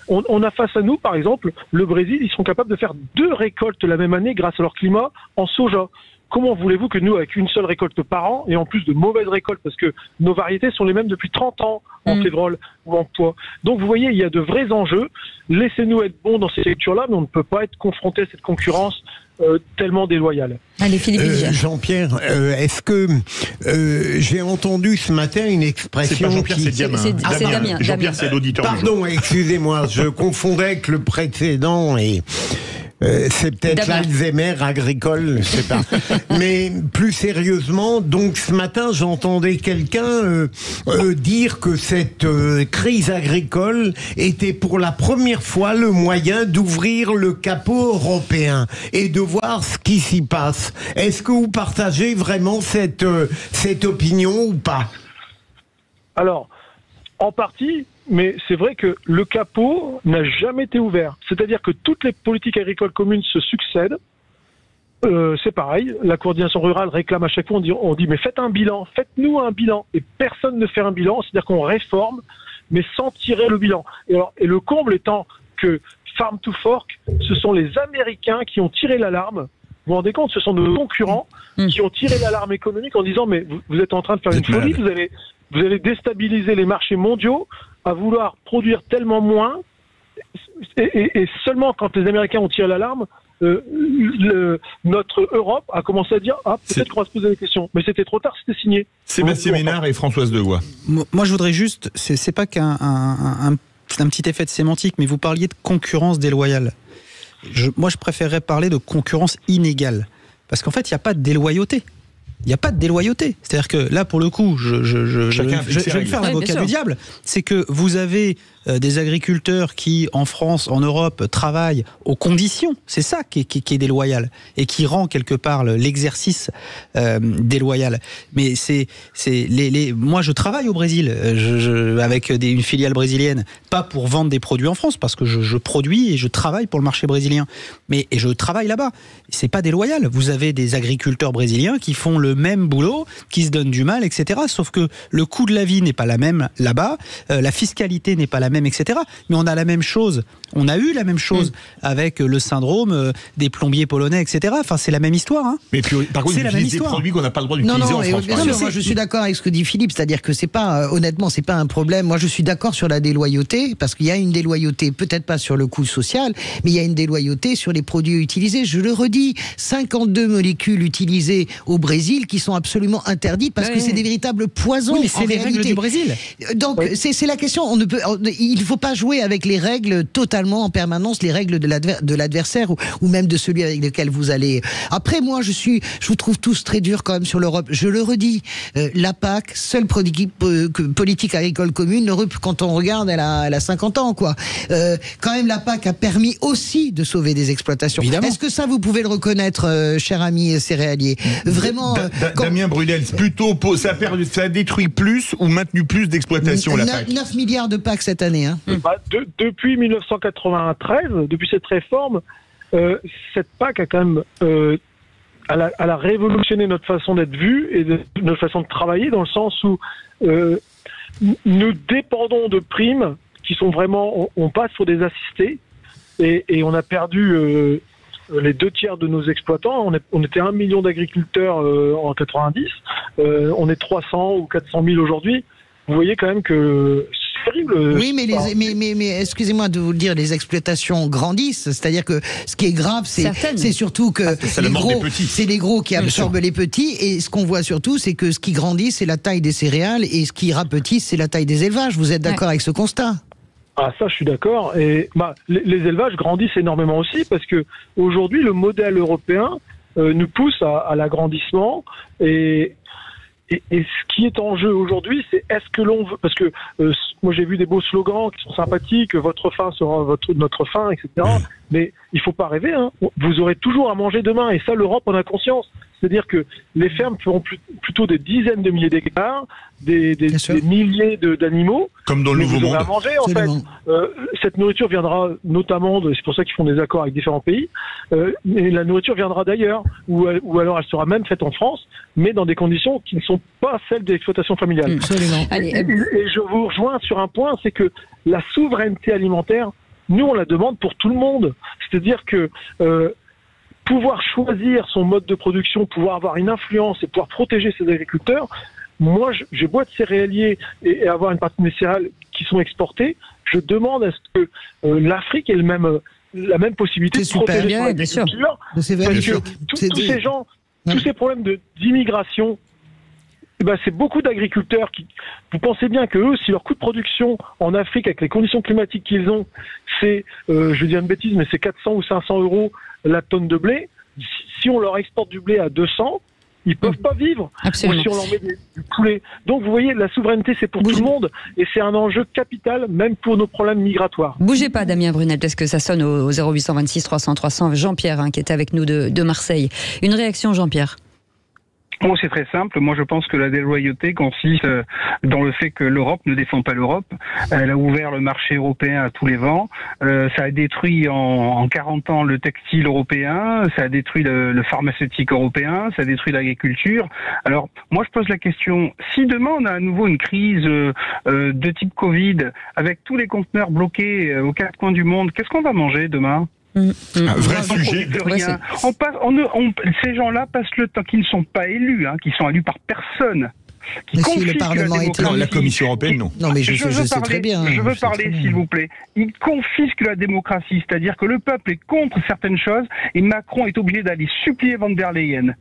on a face à nous, par exemple, le Brésil, ils sont capables de faire 2 récoltes la même année grâce à leur climat en soja. Comment voulez-vous que nous, avec une seule récolte par an, et en plus de mauvaises récoltes, parce que nos variétés sont les mêmes depuis 30 ans en févrole ou en pois. Donc vous voyez, il y a de vrais enjeux. Laissez-nous être bons dans ces lectures-là, mais on ne peut pas être confronté à cette concurrence tellement déloyale. Allez, Philippe Jean-Pierre, est-ce que j'ai entendu ce matin une expression... C'est pas Jean-Pierre, c'est Damien. Jean-Pierre, c'est l'auditeur. Pardon, excusez-moi, je confondais avec le précédent et... c'est peut-être l'Alzheimer agricole, je sais pas. Mais plus sérieusement, donc ce matin, j'entendais quelqu'un dire que cette crise agricole était pour la première fois le moyen d'ouvrir le capot européen et de voir ce qui s'y passe. Est-ce que vous partagez vraiment cette opinion ou pas? Alors, en partie... Mais c'est vrai que le capot n'a jamais été ouvert. C'est-à-dire que toutes les politiques agricoles communes se succèdent. C'est pareil, la coordination rurale réclame à chaque fois, on dit mais faites un bilan, faites-nous un bilan. Et personne ne fait un bilan, c'est-à-dire qu'on réforme, mais sans tirer le bilan. Et le comble étant que Farm to Fork, ce sont les Américains qui ont tiré l'alarme. Vous vous rendez compte, ce sont nos concurrents qui ont tiré l'alarme économique en disant mais vous êtes en train de faire une folie, vous allez déstabiliser les marchés mondiaux à vouloir produire tellement moins, et seulement quand les Américains ont tiré l'alarme, notre Europe a commencé à dire peut-être qu'on va se poser des questions. Mais c'était trop tard, c'était signé. Sébastien Ménard et Françoise Degois. Moi, je voudrais juste, c'est pas un petit effet de sémantique, mais vous parliez de concurrence déloyale. Moi, je préférerais parler de concurrence inégale. Parce qu'en fait, il n'y a pas de déloyauté. Il n'y a pas de déloyauté. C'est-à-dire que là, pour le coup, je vais faire l'avocat du diable. C'est que vous avez des agriculteurs qui, en France, en Europe, travaillent aux conditions. C'est ça qui est déloyal et qui rend quelque part l'exercice déloyal. Mais moi, je travaille au Brésil avec une filiale brésilienne, pas pour vendre des produits en France, parce que je produis et je travaille pour le marché brésilien. Et je travaille là-bas. C'est pas déloyal. Vous avez des agriculteurs brésiliens qui font le même boulot, qui se donnent du mal, etc. Sauf que le coût de la vie n'est pas la même là-bas, la fiscalité n'est pas la même, etc. Mais on a la même chose. On a eu la même chose avec le syndrome des plombiers polonais, etc. Enfin, c'est la même histoire. Hein. Mais puis, par contre, ils utilisent des produits qu'on n'a pas le droit d'utiliser en France. Bien sûr, moi, je suis d'accord avec ce que dit Philippe, c'est-à-dire que c'est pas, honnêtement, c'est pas un problème. Moi, je suis d'accord sur la déloyauté, parce qu'il y a une déloyauté, peut-être pas sur le coût social, mais il y a une déloyauté sur les produits utilisés. Je le redis, 52 molécules utilisées au Brésil qui sont absolument interdites parce que c'est des véritables poisons. Oui, mais c'est les règles du Brésil. Donc, c'est la question. Il ne faut pas jouer avec les règles totalement en permanence, les règles de l'adversaire ou même de celui avec lequel vous allez. Après, moi, je vous trouve tous très durs quand même sur l'Europe. Je le redis, la PAC, seule politique agricole commune, l'Europe, quand on regarde, elle a 50 ans, quoi. Quand même, la PAC a permis aussi de sauver des exploitations. Est-ce que ça, vous pouvez le reconnaître, cher ami céréalier? Vraiment. Damien Brunel, plutôt, ça a détruit plus ou maintenu plus d'exploitations, la PAC? 9 milliards de PAC cette année. Hein. Depuis 1993, depuis cette réforme, cette PAC a quand même elle a révolutionné notre façon d'être vu et notre façon de travailler, dans le sens où nous dépendons de primes qui sont vraiment, on passe sur des assistés et on a perdu les 2/3 de nos exploitants. On était 1 million d'agriculteurs en 90, on est 300 ou 400 000 aujourd'hui. Vous voyez quand même que c'est terrible. Oui, mais excusez-moi de vous le dire, les exploitations grandissent. C'est-à-dire que ce qui est grave, c'est surtout que c'est les gros qui absorbent les petits. Et ce qu'on voit surtout, c'est que ce qui grandit, c'est la taille des céréales, et ce qui rapetisse, c'est la taille des élevages. Vous êtes d'accord avec ce constat ? Ah, ça, je suis d'accord. Et les élevages grandissent énormément aussi, parce que aujourd'hui, le modèle européen nous pousse à l'agrandissement. Et ce qui est en jeu aujourd'hui, c'est est-ce que l'on veut... Parce que moi, j'ai vu des beaux slogans qui sont sympathiques, votre faim sera notre faim, etc. Mais il faut pas rêver, hein. Vous aurez toujours à manger demain, et ça, l'Europe en a conscience. C'est-à-dire que les fermes feront plutôt des dizaines de milliers d'hectares, des milliers d'animaux. Comme dans le Nouveau Monde. À manger, en fait. Cette nourriture viendra notamment, c'est pour ça qu'ils font des accords avec différents pays, mais la nourriture viendra d'ailleurs, ou alors elle sera même faite en France, mais dans des conditions qui ne sont pas celles de l'exploitation familiale. Absolument. Et je vous rejoins sur un point, c'est que la souveraineté alimentaire, nous on la demande pour tout le monde. C'est-à-dire que pouvoir choisir son mode de production, pouvoir avoir une influence et pouvoir protéger ses agriculteurs. Moi, j'ai beau être céréalier et avoir une partie de mes céréales qui sont exportées, je demande à ce que l'Afrique ait la même possibilité de protéger son agriculture. Parce que tous ces gens, tous ces problèmes d'immigration, c'est beaucoup d'agriculteurs qui... Vous pensez bien que eux, si leur coût de production en Afrique, avec les conditions climatiques qu'ils ont, c'est, je vais dire une bêtise, mais c'est 400 ou 500 euros la tonne de blé. Si on leur exporte du blé à 200, ils peuvent pas vivre. Absolument. Ou si on leur met du poulet. Donc vous voyez, la souveraineté, c'est pour tout le monde, et c'est un enjeu capital, même pour nos problèmes migratoires. Bougez pas, Damien Brunel, parce que ça sonne au 0826 300 300. Jean-Pierre, qui est avec nous de Marseille. Une réaction, Jean-Pierre? Bon, c'est très simple. Moi, je pense que la déloyauté consiste dans le fait que l'Europe ne défend pas l'Europe. Elle a ouvert le marché européen à tous les vents. Ça a détruit en 40 ans le textile européen. Ça a détruit le pharmaceutique européen. Ça a détruit l'agriculture. Alors, moi, je pose la question. Si demain, on a à nouveau une crise de type Covid, avec tous les conteneurs bloqués aux quatre coins du monde, qu'est-ce qu'on va manger demain ? Un vrai sujet. Ces gens-là passent le temps, qui ne sont pas élus, qui sont élus par personne. Mais si le Parlement est élu. La Commission européenne, non. Non, mais je sais très bien. Je veux parler, s'il vous plaît. Ils confisquent la démocratie, c'est-à-dire que le peuple est contre certaines choses et Macron est obligé d'aller supplier Van der Leyen.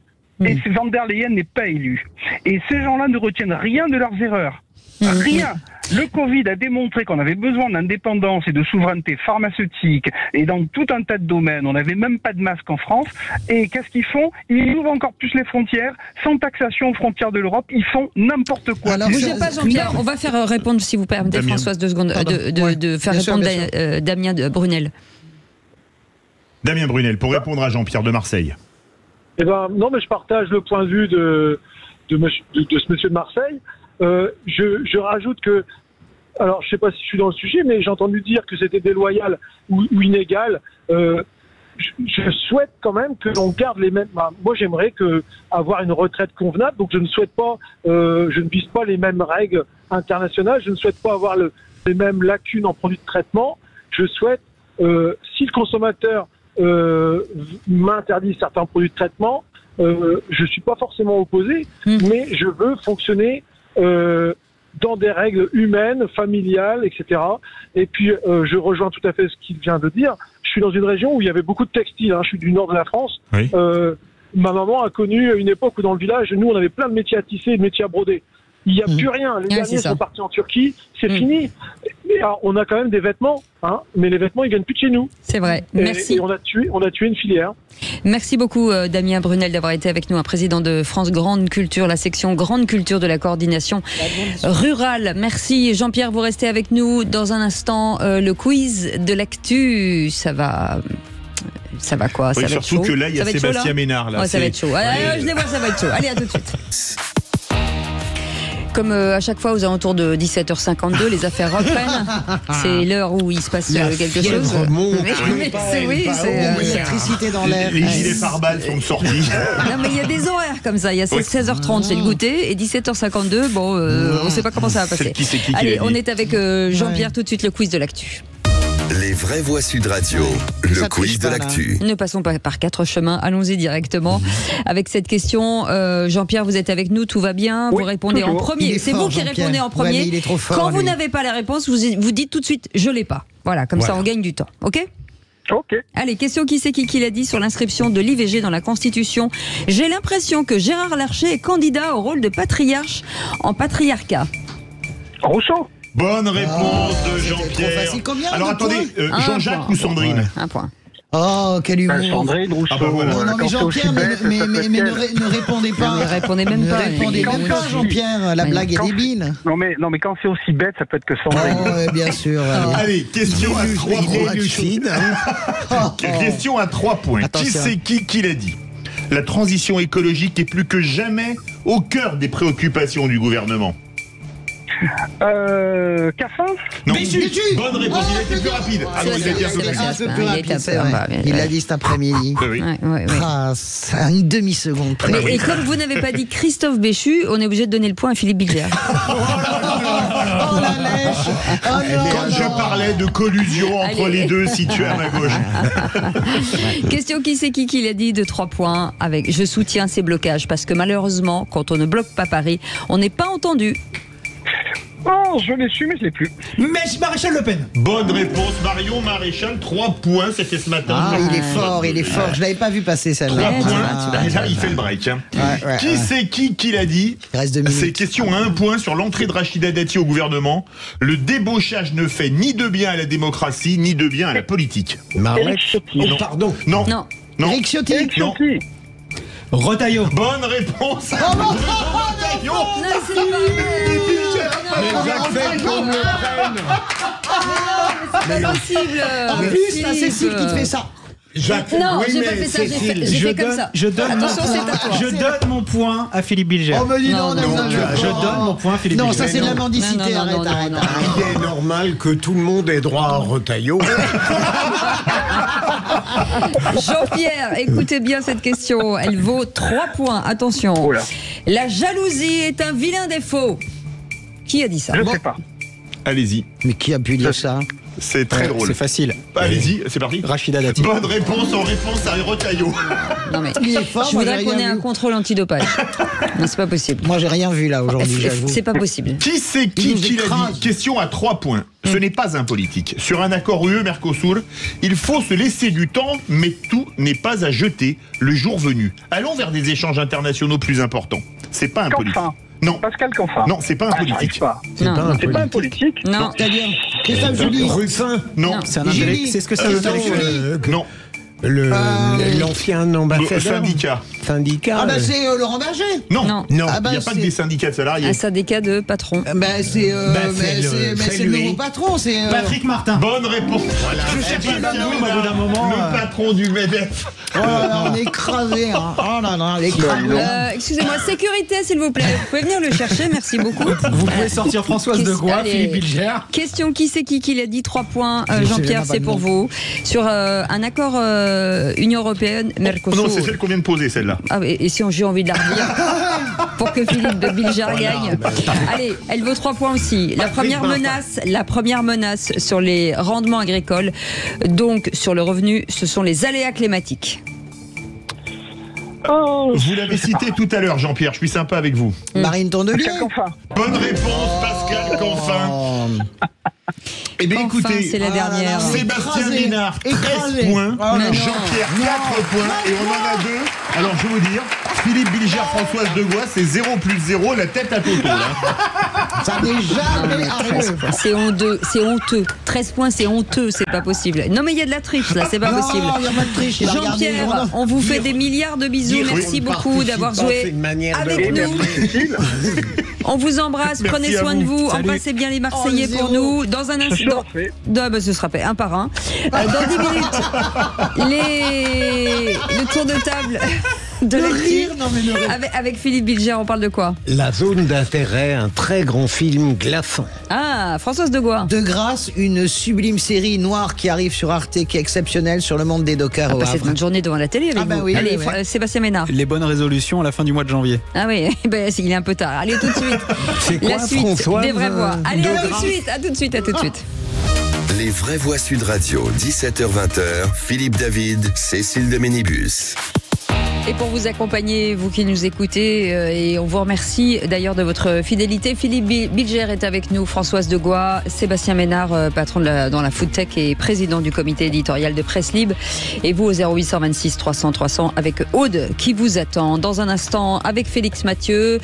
Et Van der Leyen n'est pas élu. Et ces gens-là ne retiennent rien de leurs erreurs. Rien. Le Covid a démontré qu'on avait besoin d'indépendance et de souveraineté pharmaceutique et dans tout un tas de domaines. On n'avait même pas de masque en France. Et qu'est-ce qu'ils font? Ils ouvrent encore plus les frontières, sans taxation aux frontières de l'Europe. Ils font n'importe quoi. Alors, bougez pas, Jean-Pierre. On va faire répondre, si vous permettez, Damien. Françoise, 2 secondes, de faire répondre Damien Brunel. Damien Brunel, pour répondre à Jean-Pierre de Marseille. Non, mais je partage le point de vue de ce monsieur de Marseille. Je rajoute que, alors je sais pas si je suis dans le sujet, mais j'ai entendu dire que c'était déloyal ou inégal. Je souhaite quand même que l'on garde les mêmes. Moi, j'aimerais avoir une retraite convenable, donc je ne souhaite pas, je ne vise pas les mêmes règles internationales. Je ne souhaite pas avoir les mêmes lacunes en produits de traitement. Je souhaite, si le consommateur m'interdit certains produits de traitement, je suis pas forcément opposé, mais je veux fonctionner dans des règles humaines, familiales, etc. Et puis, je rejoins tout à fait ce qu'il vient de dire. Je suis dans une région où il y avait beaucoup de textiles. Je suis du nord de la France. Oui. Ma maman a connu une époque où dans le village, nous, on avait plein de métiers à tisser et de métiers à broder. Il n'y a plus rien. Les derniers sont partis en Turquie. C'est fini. Et alors, on a quand même des vêtements, mais les vêtements, ils viennent plus de chez nous. C'est vrai. Merci. Et on a tué une filière. Merci beaucoup, Damien Brunel, d'avoir été avec nous, un président de France Grande Culture, la section Grande Culture de la coordination rurale. Merci, Jean-Pierre. Vous restez avec nous dans un instant. Le quiz de l'actu, ça va quoi? Oui, ça va surtout être chaud. que là, il y a Sébastien Ménard. Là, ça va être chaud. Je les vois, ça va être chaud. Allez, à tout de suite. Comme à chaque fois aux alentours de 17h52, les affaires reprennent. C'est l'heure où il se passe quelque chose. C'est l'électricité dans l'air. Les gilets pare-balles sont sortis. Non, mais il y a des horaires comme ça. Il y a 16h30, c'est le goûter, et 17h52, bon, on ne sait pas comment ça va passer. Allez, on est avec Jean-Pierre, tout de suite, le quiz de l'actu. Les vraies voix Sud Radio, le quiz de l'actu. Ne passons pas par 4 chemins, allons-y directement avec cette question. Jean-Pierre, vous êtes avec nous, tout va bien, vous répondez en premier. C'est vous qui répondez en premier. Ouais, il est trop fort, quand vous n'avez pas la réponse, vous dites tout de suite, je l'ai pas. Voilà, comme ça on gagne du temps, ok ? Ok. Allez, question qui c'est qui l'a dit sur l'inscription de l'IVG dans la Constitution. J'ai l'impression que Gérard Larcher est candidat au rôle de patriarche en patriarcat. Rousseau. Bonne réponse de Jean-Pierre. Alors attendez, Jean-Jacques ou Sandrine? Un point. Oh, quel humour. Sandrine, Rousseau. Ah bah voilà. Non, mais Jean-Pierre, ne répondez pas. Ne répondez même pas. Ne répondez même pas, Jean-Pierre. La blague est débile. Non, mais quand c'est aussi bête, ça peut être que Sandrine. Oh, ouais, bien sûr. Allez, question à 3 points. Question à 3 points. Qui c'est qui l'a dit? La transition écologique est plus que jamais au cœur des préoccupations du gouvernement. Caffin. Non. Béchu. Bonne réponse, il a été plus rapide. Ah non, il a été un peu plus rapide. Il l'a dit cet après-midi. Oui. C'est à une demi-seconde près. Et comme vous n'avez pas dit Christophe Béchu, on est obligé de donner le point à Philippe Bilger. Oh la lèche. Quand je parlais de collusion entre les deux situés à ma gauche. Question qui c'est qui l'a dit de 3 points avec je soutiens ces blocages parce que malheureusement, quand on ne bloque pas Paris, on n'est pas entendu. Oh, je l'ai su, mais je l'ai plus. Mais Maréchal Le Pen. Bonne réponse, Marion Maréchal, 3 points, c'était ce matin. Ah, il est fort. Je l'avais pas vu passer celle-là. 3 points, et là il fait le break. Qui c'est qui l'a dit? Il reste 2 minutes. C'est question à 1 point sur l'entrée de Rachida Dati au gouvernement. Le débauchage ne fait ni de bien à la démocratie, ni de bien à la politique. Pardon. Non. Eric Ciotti. Non. Retailleau. Bonne réponse. Non, c'est pas vrai. C'est pas possible. En plus, c'est Cécile qui te fait ça. Non, j'ai pas fait ça, j'ai fait comme ça. Je donne mon point à Philippe Bilger. Oh, me dis non, je donne mon point à Philippe Bilger. Non, ça c'est de la mendicité, arrête. Il est normal que tout le monde ait droit à Retailleau. Jean-Pierre, écoutez bien cette question. Elle vaut 3 points. Attention. La jalousie est un vilain défaut. Qui a dit ça? Je ne sais pas. Allez-y. Mais qui a pu dire ça? C'est très drôle. C'est facile. Allez-y, c'est parti. Rachida Dati. Bonne réponse en réponse à Retailleau. Non mais Il est fort, je voudrais qu'on ait un contrôle antidopage. Non, c'est pas possible. Moi, j'ai rien vu là aujourd'hui, j'avoue. C'est pas possible. Qui c'est qui l'a dit? Question à 3 points. Ce n'est pas un politique. Sur un accord UE-Mercosur, il faut se laisser du temps, mais tout n'est pas à jeter le jour venu. Allons vers des échanges internationaux plus importants. C'est pas un politique. Non. Pascal Canfin. Non, c'est pas un politique. C'est pas un politique. Non. C'est-à-dire Christophe Julie. Ruffin. Non. C'est un intellectuel. C'est ce que ça veut dire. Non. L'ancien ambassadeur. Syndicat. Ah bah c'est Laurent Berger. Non. Il n'y Ah bah, a pas que des syndicats de salariés. Un syndicat de patrons. C'est le nouveau patron, c'est Patrick Martin. Bonne réponse. Voilà. Je cherchais le nom, au bout d'un moment. Le patron du MEDEF. Oh là là, on est écrasé. Oh là là, l'écrasé. Excusez-moi, sécurité s'il vous plaît. Vous pouvez venir le chercher, merci beaucoup. Vous pouvez sortir Françoise de Gois, Philippe Bilger. Question qui c'est qui l'a dit 3 points. Jean-Pierre, c'est pour vous. Sur un accord Union Européenne, Mercosur. Non, c'est celle qu'on vient de poser, celle-là. Ah, et si j'ai envie de la redire pour que Philippe de Bilger gagne. Allez, elle vaut 3 points aussi. La première menace sur les rendements agricoles, donc sur le revenu, ce sont les aléas climatiques. Vous l'avez cité tout à l'heure, Jean-Pierre, je suis sympa avec vous. Marine Tondelier. Bonne réponse, Pascal Canfin. Eh bien écoutez, c'est la dernière. Sébastien Ménard, 13 points, Jean-Pierre, 4 points, et on en a 2. Alors je vais vous dire, Philippe Bilger, Françoise de Gois, c'est 0 plus 0, la tête à Toto. Ça n'est jamais arrivé. C'est honteux. 13 points, c'est honteux, c'est pas possible. Non mais il y a de la triche là, c'est pas possible. Il y a pas de triche. Jean-Pierre, on vous fait des milliards de bisous. Merci beaucoup d'avoir joué avec nous. On vous embrasse, prenez soin de vous, embrassez bien les Marseillais pour nous. Dans un instant, ce sera fait un par un. Dans 10 minutes, le tour de table. de Le l'actu. rire, non mais le rire. Avec Philippe Bilger, on parle de quoi? La zone d'intérêt, un très grand film glaçant. Ah, Françoise Degois. De grâce, une sublime série noire qui arrive sur Arte, qui est exceptionnelle sur le monde des dockers au Passez Havre. une journée devant la télé avec vous. oui, Allez, oui, oui. Sébastien Ménard. Les bonnes résolutions à la fin du mois de janvier. Ah oui, il est un peu tard. Allez, tout de suite. C'est quoi, La suite Françoise, des vraies voix. Allez, de à tout de grâce. suite, à tout de suite, à tout de suite. Les vraies voix Sud Radio, 17h-20h, Philippe David, Cécile de Ménibus. Et pour vous accompagner, vous qui nous écoutez, et on vous remercie d'ailleurs de votre fidélité. Philippe Bilger est avec nous, Françoise Degois, Sébastien Ménard, patron dans la Food Tech et président du comité éditorial de Presse Libre. Et vous au 0826 300 300 avec Aude qui vous attend. Dans un instant, avec Félix Mathieu,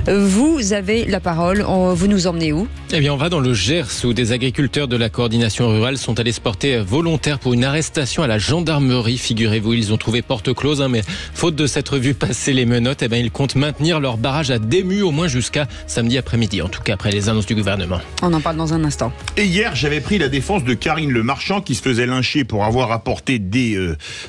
vous avez la parole. Vous nous emmenez où? Eh bien, on va dans le Gers où des agriculteurs de la coordination rurale sont allés se porter volontaires pour une arrestation à la gendarmerie. Figurez-vous, ils ont trouvé porte close, mais faute de s'être vu passer les menottes, eh bien, ils comptent maintenir leur barrage à Dému au moins jusqu'à samedi après-midi, en tout cas après les annonces du gouvernement. On en parle dans un instant. Et hier, j'avais pris la défense de Karine Le Marchand qui se faisait lyncher pour avoir apporté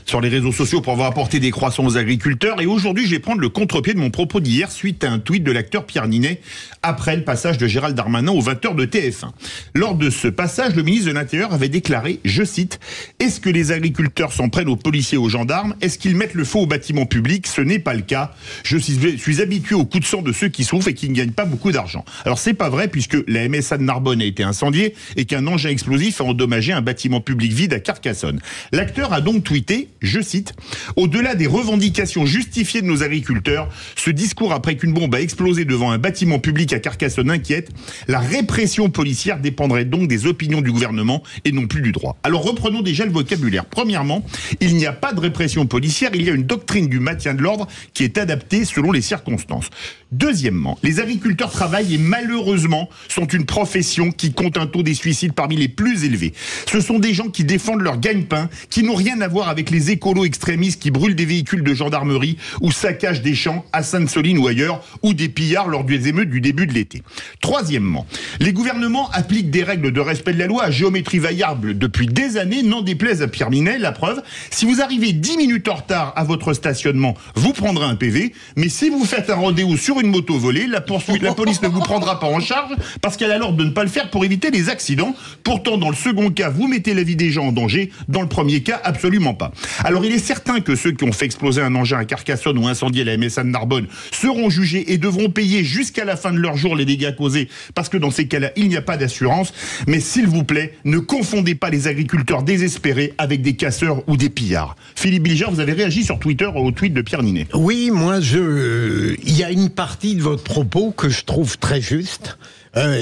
sur les réseaux sociaux pour avoir apporté des croissants aux agriculteurs. Et aujourd'hui, je vais prendre le contre-pied de mon propos d'hier suite à un tweet de l'acteur Pierre Ninet après le passage de Gérald Darmanin aux 20h de TF1. Lors de ce passage, le ministre de l'Intérieur avait déclaré, je cite, « Est-ce que les agriculteurs s'en prennent aux policiers et aux gendarmes? Est-ce qu'ils mettent le feu aux bâtiments public, ce n'est pas le cas. Je suis habitué au coup de sang de ceux qui souffrent et qui ne gagnent pas beaucoup d'argent. » Alors c'est pas vrai puisque la MSA de Narbonne a été incendiée et qu'un engin explosif a endommagé un bâtiment public vide à Carcassonne. L'acteur a donc tweeté, je cite, « Au-delà des revendications justifiées de nos agriculteurs, ce discours après qu'une bombe a explosé devant un bâtiment public à Carcassonne inquiète. La répression policière dépendrait donc des opinions du gouvernement et non plus du droit. » Alors reprenons déjà le vocabulaire. Premièrement, il n'y a pas de répression policière, il y a une doctrine du maintien de l'ordre qui est adaptée selon les circonstances. Deuxièmement, les agriculteurs travaillent et malheureusement sont une profession qui compte un taux des suicides parmi les plus élevés. Ce sont des gens qui défendent leur gagne-pain, qui n'ont rien à voir avec les écolos extrémistes qui brûlent des véhicules de gendarmerie ou saccagent des champs à Sainte-Soline ou ailleurs, ou des pillards lors des émeutes du début de l'été. Troisièmement, les gouvernements appliquent des règles de respect de la loi à géométrie variable depuis des années, n'en déplaise à Pierre Ninet. La preuve, si vous arrivez 10 minutes en retard à votre stationnement, vous prendrez un PV, mais si vous faites un rodéo sur une moto volée, la police ne vous prendra pas en charge parce qu'elle a l'ordre de ne pas le faire pour éviter les accidents. Pourtant, dans le second cas, vous mettez la vie des gens en danger. Dans le premier cas, absolument pas. Alors, il est certain que ceux qui ont fait exploser un engin à Carcassonne ou incendié la MSA de Narbonne seront jugés et devront payer jusqu'à la fin de leur jour les dégâts causés parce que dans ces cas-là, il n'y a pas d'assurance. Mais s'il vous plaît, ne confondez pas les agriculteurs désespérés avec des casseurs ou des pillards. Philippe Bilger, vous avez réagi sur Twitter au tweet de Pierre Ninet. Oui, moi, il y a une partie de votre propos que je trouve très juste.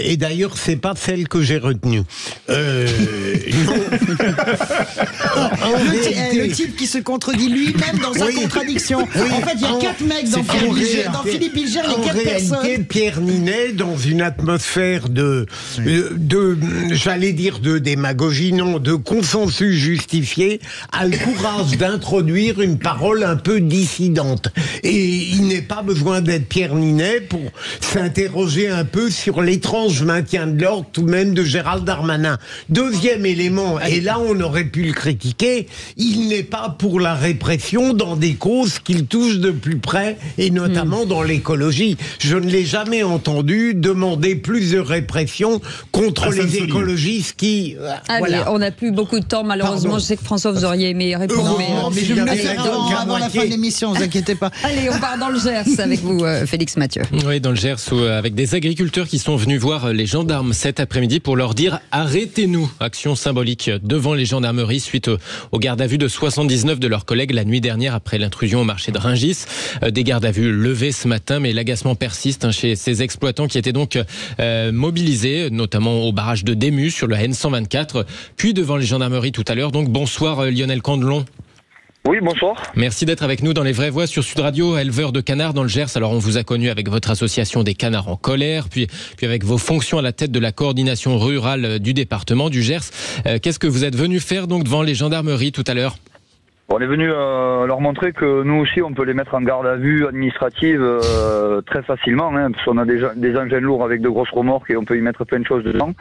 Et d'ailleurs, c'est pas celle que j'ai retenue. Le type qui se contredit lui-même dans sa contradiction. Oui. En fait, il y a 4 mecs dans Philippe Bilger. Dans Philippe Bilger, il y a 4 personnes. En réalité, Pierre Ninet, dans une atmosphère j'allais dire de démagogie, non, de consensus justifié, a le courage d'introduire une parole un peu dissidente. Et il n'est pas besoin d'être Pierre Ninet pour s'interroger un peu sur l'étrange maintien de l'ordre tout de même de Gérald Darmanin. Deuxième élément, et là on aurait pu le critiquer, il n'est pas pour la répression dans des causes qu'il touche de plus près, et notamment dans l'écologie. Je ne l'ai jamais entendu demander plus de répression contre les écologistes qui... Allez, on n'a plus beaucoup de temps malheureusement. Pardon. Je sais que François vous auriez aimé répondre. Mais je me mets avant la fin de l'émission, ne vous inquiétez pas. Allez, on part dans le Gers avec vous, Félix Mathieu. Oui, dans le Gers, avec des agriculteurs qui sont venus voir les gendarmes cet après-midi pour leur dire « Arrêtez-nous ». Action symbolique devant les gendarmeries suite au garde à vue de 79 de leurs collègues la nuit dernière après l'intrusion au marché de Rungis. Des gardes à vue levés ce matin, mais l'agacement persiste chez ces exploitants qui étaient donc mobilisés, notamment au barrage de Dému sur le N124, puis devant les gendarmeries tout à l'heure. Donc bonsoir Lionel Candelon. Oui, bonsoir. Merci d'être avec nous dans Les Vraies Voix sur Sud Radio, éleveur de canards dans le Gers. Alors on vous a connu avec votre association des canards en colère, puis avec vos fonctions à la tête de la coordination rurale du département du Gers. Qu'est-ce que vous êtes venu faire donc devant les gendarmeries tout à l'heure ? On est venu leur montrer que nous aussi on peut les mettre en garde à vue administrative très facilement, hein, parce qu'on a déjà des engins lourds avec de grosses remorques et on peut y mettre plein de choses dedans.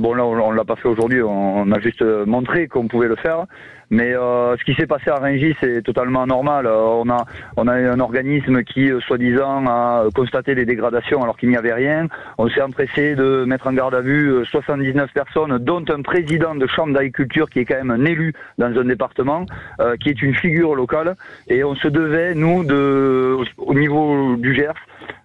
Bon là on l'a pas fait aujourd'hui, on a juste montré qu'on pouvait le faire. Mais ce qui s'est passé à Rungis, c'est totalement anormal. On a un organisme qui, soi-disant, a constaté des dégradations alors qu'il n'y avait rien. On s'est empressé de mettre en garde à vue 79 personnes, dont un président de chambre d'agriculture qui est quand même un élu dans un département, qui est une figure locale. Et on se devait, nous, au niveau du Gers,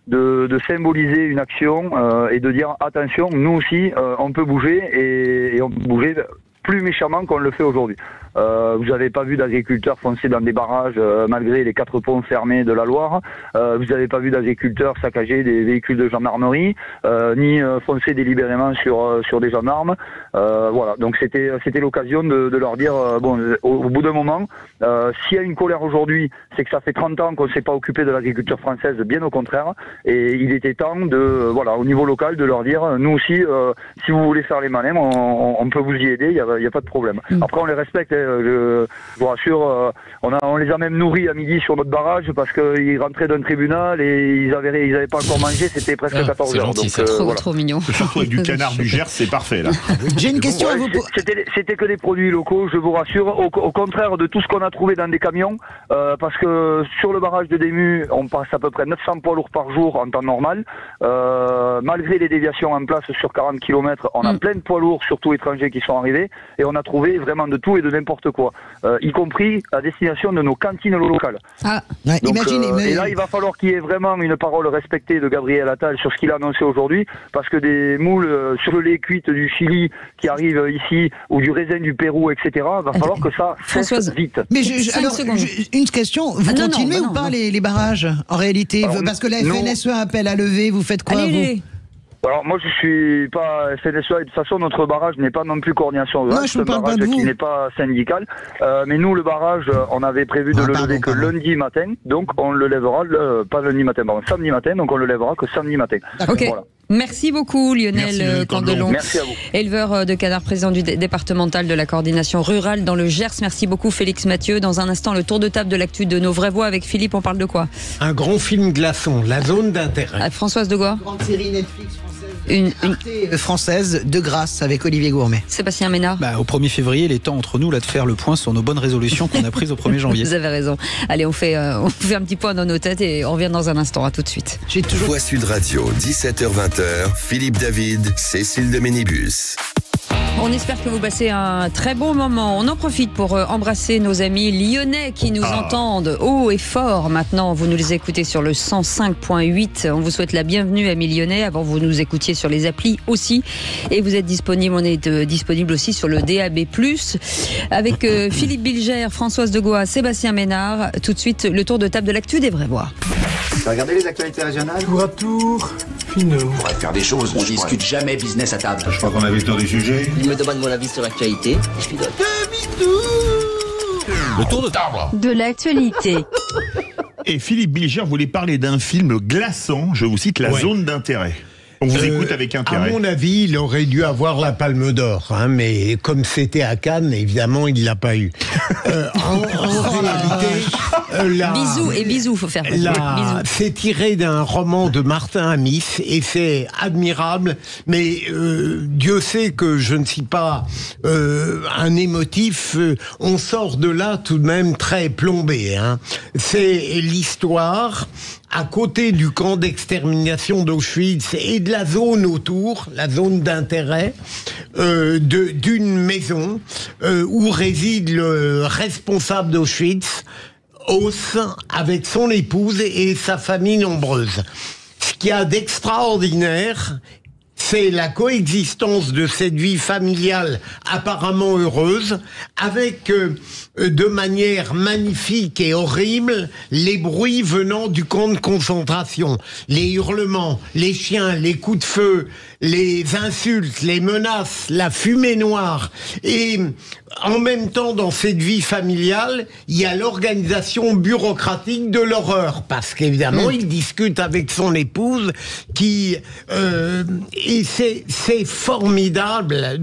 de symboliser une action et de dire attention, nous aussi, on peut bouger et on peut bouger plus méchamment qu'on le fait aujourd'hui. Vous n'avez pas vu d'agriculteurs foncer dans des barrages malgré les 4 ponts fermés de la Loire. Vous n'avez pas vu d'agriculteurs saccager des véhicules de gendarmerie, ni foncer délibérément sur des gendarmes. Voilà, donc c'était l'occasion de leur dire bon, au bout d'un moment, s'il y a une colère aujourd'hui, c'est que ça fait 30 ans qu'on ne s'est pas occupé de l'agriculture française, bien au contraire. Et il était temps voilà, au niveau local, de leur dire nous aussi, si vous voulez faire les malins, on peut vous y aider. Il y a pas de problème. Après, on les respecte. Je vous rassure, on les a même nourris à midi sur notre barrage parce qu'ils rentraient d'un tribunal et ils avaient pas encore mangé, c'était presque 14 heures. Gentil, donc, trop, voilà. trop mignon. Surtout avec du canard du Gers, c'est parfait là. J'ai une question à vous poser. C'était que des produits locaux, je vous rassure, au contraire de tout ce qu'on a trouvé dans des camions, parce que sur le barrage de Dému, on passe à peu près 900 poids lourds par jour en temps normal. Malgré les déviations en place sur 40 km, on a plein de poids lourds, surtout étrangers, qui sont arrivés, et on a trouvé vraiment de tout et de n'importe quoi, y compris à destination de nos cantines locales. Ah, ouais, donc, imaginez. Et là, il va falloir qu'il y ait vraiment une parole respectée de Gabriel Attal sur ce qu'il a annoncé aujourd'hui, parce que des moules sur le lait cuite du Chili qui arrivent ici, ou du raisin du Pérou, etc., il va falloir que ça cesse vite. Mais alors, une question, vous continuez ou pas les barrages, en réalité? Alors, parce que la FNSE appelle à lever, vous faites quoi, vous? Alors moi je suis pas FNSE, de toute façon notre barrage n'est pas non plus coordination rurale, c'est un barrage qui n'est pas syndical, mais nous le barrage on avait prévu de le lever que lundi matin, donc on le lèvera, pas lundi matin, pardon, samedi matin, donc on le lèvera que samedi matin. Ok. Voilà. Merci beaucoup Lionel Candelon, Merci à vous. éleveur de canards, président du départemental de la coordination rurale dans le Gers. Merci beaucoup Félix Mathieu. Dans un instant, le tour de table de l'actu de nos vraies voix avec Philippe. On parle de quoi? Un grand film glaçon, La Zone d'intérêt. Françoise Degois. Grande série Netflix une française de grâce avec Olivier Gourmet. Sébastien Ménard. Au 1er février, il est temps entre nous là de faire le point sur nos bonnes résolutions qu'on a prises au 1er janvier. Vous avez raison. Allez, on fait un petit point dans nos têtes et on revient dans un instant. À tout de suite. Voix Sud Radio, 17h-20h, Philippe David, Cécile de Ménibus. On espère que vous passez un très bon moment. On en profite pour embrasser nos amis lyonnais qui nous entendent haut et fort. Maintenant, vous nous écoutez sur le 105.8. On vous souhaite la bienvenue, amis lyonnais. Avant, vous nous écoutiez sur les applis aussi. Et vous êtes disponible, on est disponible aussi sur le DAB+. Avec Philippe Bilger, Françoise Degois, Sébastien Ménard. Tout de suite, le tour de table de l'actu des vraies voix. Regardez les actualités régionales. Tour à tour, finaux. On pourrait faire des choses. On discute jamais business à table. Je crois qu'on avait le tour du sujet. Il me demande mon avis sur l'actualité. Je lui donne. Le tour de table de l'actualité. Et Philippe Bilger voulait parler d'un film glaçant, je vous cite, La Zone d'intérêt. On vous écoute avec intérêt. À mon avis, il aurait dû avoir la Palme d'Or, mais comme c'était à Cannes, évidemment, il l'a pas eu. En réalité, bisous, faut faire. C'est tiré d'un roman de Martin Amis et c'est admirable. Mais Dieu sait que je ne suis pas un émotif. On sort de là tout de même très plombé. C'est l'histoire à côté du camp d'extermination d'Auschwitz et de la zone autour, la zone d'intérêt, d'une maison où réside le responsable d'Auschwitz, Hauss, avec son épouse et sa famille nombreuse. Ce qu'il y a d'extraordinaire, c'est la coexistence de cette vie familiale apparemment heureuse avec, de manière magnifique et horrible, les bruits venant du camp de concentration. Les hurlements, les chiens, les coups de feu, les insultes, les menaces, la fumée noire. Et en même temps, dans cette vie familiale, il y a l'organisation bureaucratique de l'horreur. Parce qu'évidemment, il discute avec son épouse qui... et c'est formidable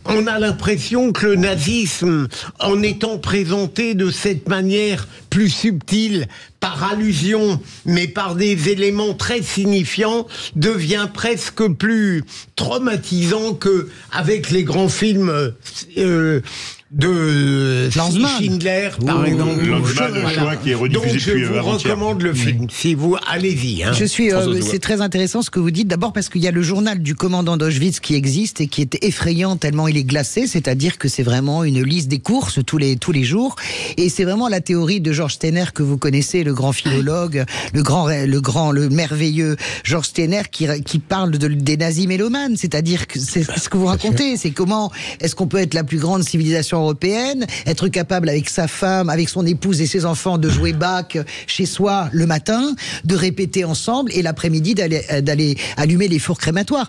on a l'impression que le nazisme, en étant présenté de cette manière plus subtile, par allusion, mais par des éléments très signifiants, devient presque plus traumatisant que avec les grands films de Schindler, par exemple. Lanzmann, le choix qui est rediffusé Donc, je depuis vous avant-hier. recommande le film. Si vous allez-y. Hein. Je suis. C'est très intéressant ce que vous dites. D'abord parce qu'il y a le journal du commandant d'Auschwitz qui existe et qui est effrayant tellement il est glacé. C'est-à-dire que c'est vraiment une liste des courses tous les jours. Et c'est vraiment la théorie de Georges Steiner que vous connaissez, le grand philologue, le merveilleux Georges Steiner qui parle des nazis mélomanes. C'est-à-dire que c'est ce que vous racontez. C'est comment est-ce qu'on peut être la plus grande civilisation européenne, être capable avec sa femme, avec son épouse et ses enfants de jouer Bach chez soi le matin, de répéter ensemble et l'après-midi d'aller allumer les fours crématoires.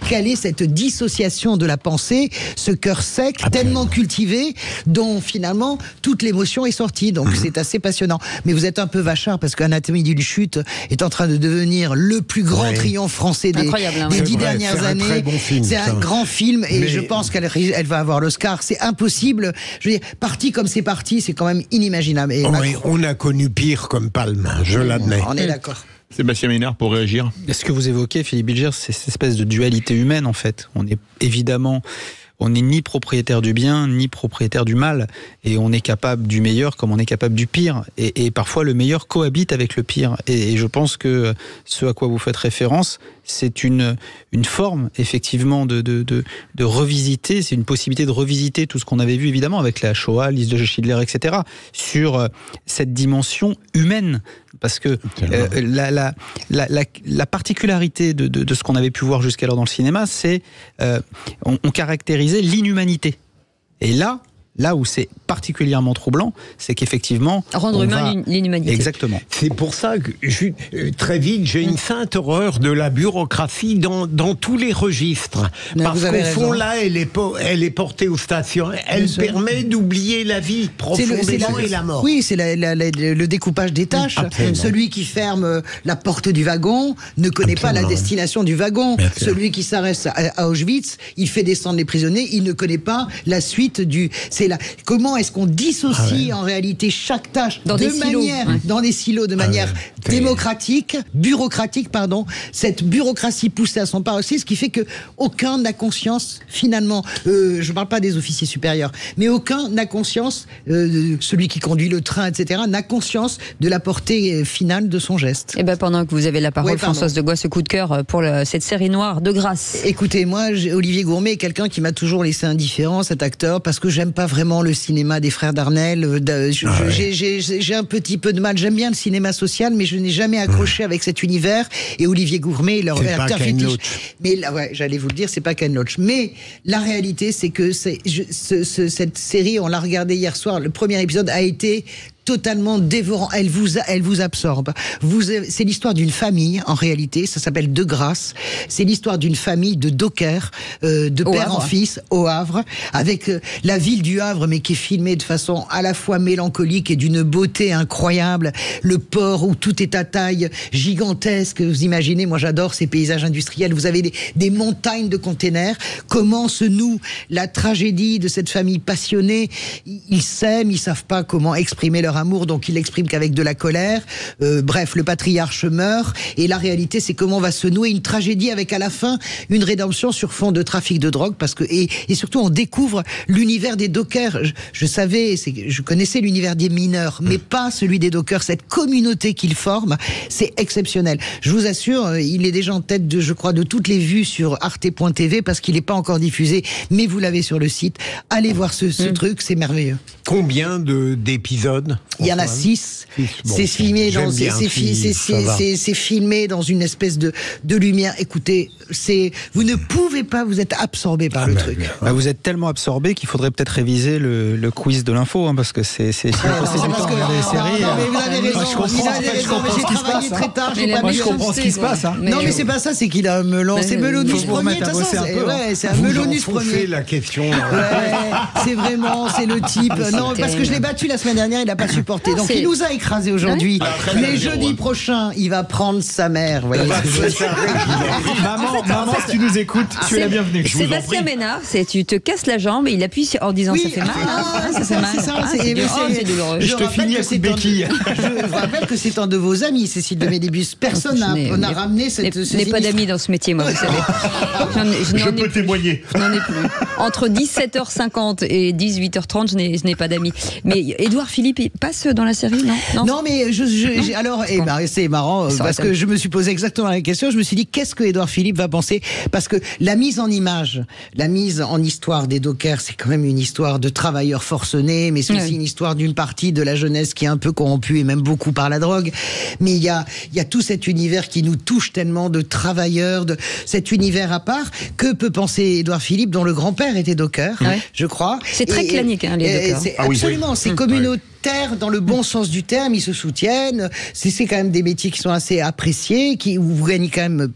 Quelle est cette dissociation de la pensée, ce cœur sec tellement cultivé dont finalement toute l'émotion est sortie. Donc c'est assez passionnant. Mais vous êtes un peu vachard parce qu'Anatomie d'une chute est en train de devenir le plus grand triomphe français des 10 dernières années. C'est un grand film et je pense qu'elle va avoir l'Oscar. C'est impossible. Je veux dire, parti comme c'est parti, c'est quand même inimaginable. Et on a connu pire comme Palme, je l'admets. On est d'accord. Sébastien Ménard pour réagir. Ce que vous évoquez, Philippe Bilger, c'est cette espèce de dualité humaine en fait. On n'est ni propriétaire du bien, ni propriétaire du mal. Et on est capable du meilleur comme on est capable du pire. Et parfois, le meilleur cohabite avec le pire. Et je pense que ce à quoi vous faites référence, c'est une forme, effectivement, de revisiter. C'est une possibilité de revisiter tout ce qu'on avait vu, évidemment, avec la Shoah, liste de Schindler, etc. Sur cette dimension humaine. Parce que la particularité de ce qu'on avait pu voir jusqu'alors dans le cinéma, c'est on caractérisait l'inhumanité. Et là où c'est particulièrement troublant, c'est qu'effectivement... Rendre humain l'inhumanité. Exactement. C'est pour ça que, très vite, j'ai une sainte horreur de la bureaucratie dans tous les registres. Parce qu'au fond, là, elle est portée aux stations. Elle permet d'oublier la vie profondément et la mort. Oui, c'est le découpage des tâches. Absolument. Celui qui ferme la porte du wagon ne connaît pas la destination du wagon. Celui qui s'arrête à Auschwitz, il fait descendre les prisonniers, il ne connaît pas la suite du... Comment est-ce qu'on dissocie en réalité chaque tâche dans des silos de manière bureaucratique, cette bureaucratie poussée à son paroxysme, ce qui fait que aucun n'a conscience finalement, je ne parle pas des officiers supérieurs, mais aucun n'a conscience, celui qui conduit le train, etc., n'a conscience de la portée finale de son geste. Et pendant que vous avez la parole, Françoise Degois, ce coup de cœur pour cette série noire de grâce. Écoutez, moi, Olivier Gourmet est quelqu'un qui m'a toujours laissé indifférent, cet acteur, parce que j'aime pas vraiment le cinéma des frères Darnel. J'ai un petit peu de mal. J'aime bien le cinéma social, mais je n'ai jamais accroché avec cet univers. Et Olivier Gourmet, leur acteur fétiche. Mais là, j'allais vous le dire, c'est pas Ken Loach. Mais la réalité, c'est que cette série, on l'a regardée hier soir. Le premier épisode a été totalement dévorant. Elle vous absorbe. C'est l'histoire d'une famille, en réalité. Ça s'appelle De Grâce. C'est l'histoire d'une famille de dockers, de père en fils, au Havre, avec la ville du Havre, mais qui est filmée de façon à la fois mélancolique et d'une beauté incroyable. Le port où tout est à taille gigantesque. Vous imaginez, moi j'adore ces paysages industriels. Vous avez des montagnes de containers. Comment se noue la tragédie de cette famille passionnée? Ils s'aiment, ils savent pas comment exprimer leur amour, donc il l'exprime qu'avec de la colère. Bref, le patriarche meurt, et la réalité, c'est comment va se nouer une tragédie avec à la fin une rédemption sur fond de trafic de drogue, parce que et surtout on découvre l'univers des dockers. Je connaissais l'univers des mineurs, mais pas celui des dockers. Cette communauté qu'ils forment, c'est exceptionnel. Je vous assure, il est déjà en tête de toutes les vues sur arte.tv parce qu'il n'est pas encore diffusé, mais vous l'avez sur le site. Allez voir ce truc, c'est merveilleux. Combien d'épisodes? Il y en a 6. C'est filmé dans une espèce de lumière. Écoutez, vous ne pouvez pas, vous êtes absorbé par le truc. Vous êtes tellement absorbé qu'il faudrait peut-être réviser le quiz de l'info, parce que c'est du temps dans les séries. Non, mais vous avez raison. Je comprends j'ai travaillé très tard. Je comprends ce qui se passe. Non, mais c'est pas ça, c'est qu'il a un melon. C'est Melonus premier. C'est un Melonus premier. La question. C'est vraiment, c'est le type. Non, parce que je l'ai battu la semaine dernière, il a pas su supporter. Donc il nous a écrasés aujourd'hui. Mais jeudi prochain, il va prendre sa mère. Vous voyez ce que je veux dire ? Maman, si tu nous écoutes, tu es la bienvenue. Sébastien Ménard, tu te casses la jambe et il appuie en disant ça fait mal. Ça fait mal. C'est douloureux. Je te finis à coup de béquille. Je vous rappelle que c'est un de vos amis, Cécile de Ménébus. Personne n'a ramené cette. Je n'ai pas d'amis dans ce métier, moi, vous savez. Je peux témoigner. Je n'en ai plus. Entre 17h50 et 18h30, je n'ai pas d'amis. Mais Édouard Philippe, il passe dans la série, non ? Non, mais alors, c'est marrant, parce que je me suis posé exactement la question. Je me suis dit, qu'est-ce que Édouard Philippe va penser ? Parce que la mise en image, la mise en histoire des dockers, c'est quand même une histoire de travailleurs forcenés, mais c'est aussi une histoire d'une partie de la jeunesse qui est un peu corrompue et même beaucoup par la drogue. Mais il y a tout cet univers qui nous touche tellement, de travailleurs, de cet univers à part. Que peut penser Édouard Philippe, dont le grand-père était docker, je crois. C'est très clanique, les dockers. Absolument, c'est communautaire dans le bon sens du terme, ils se soutiennent. C'est quand même des métiers qui sont assez appréciés, où vous gagnez quand même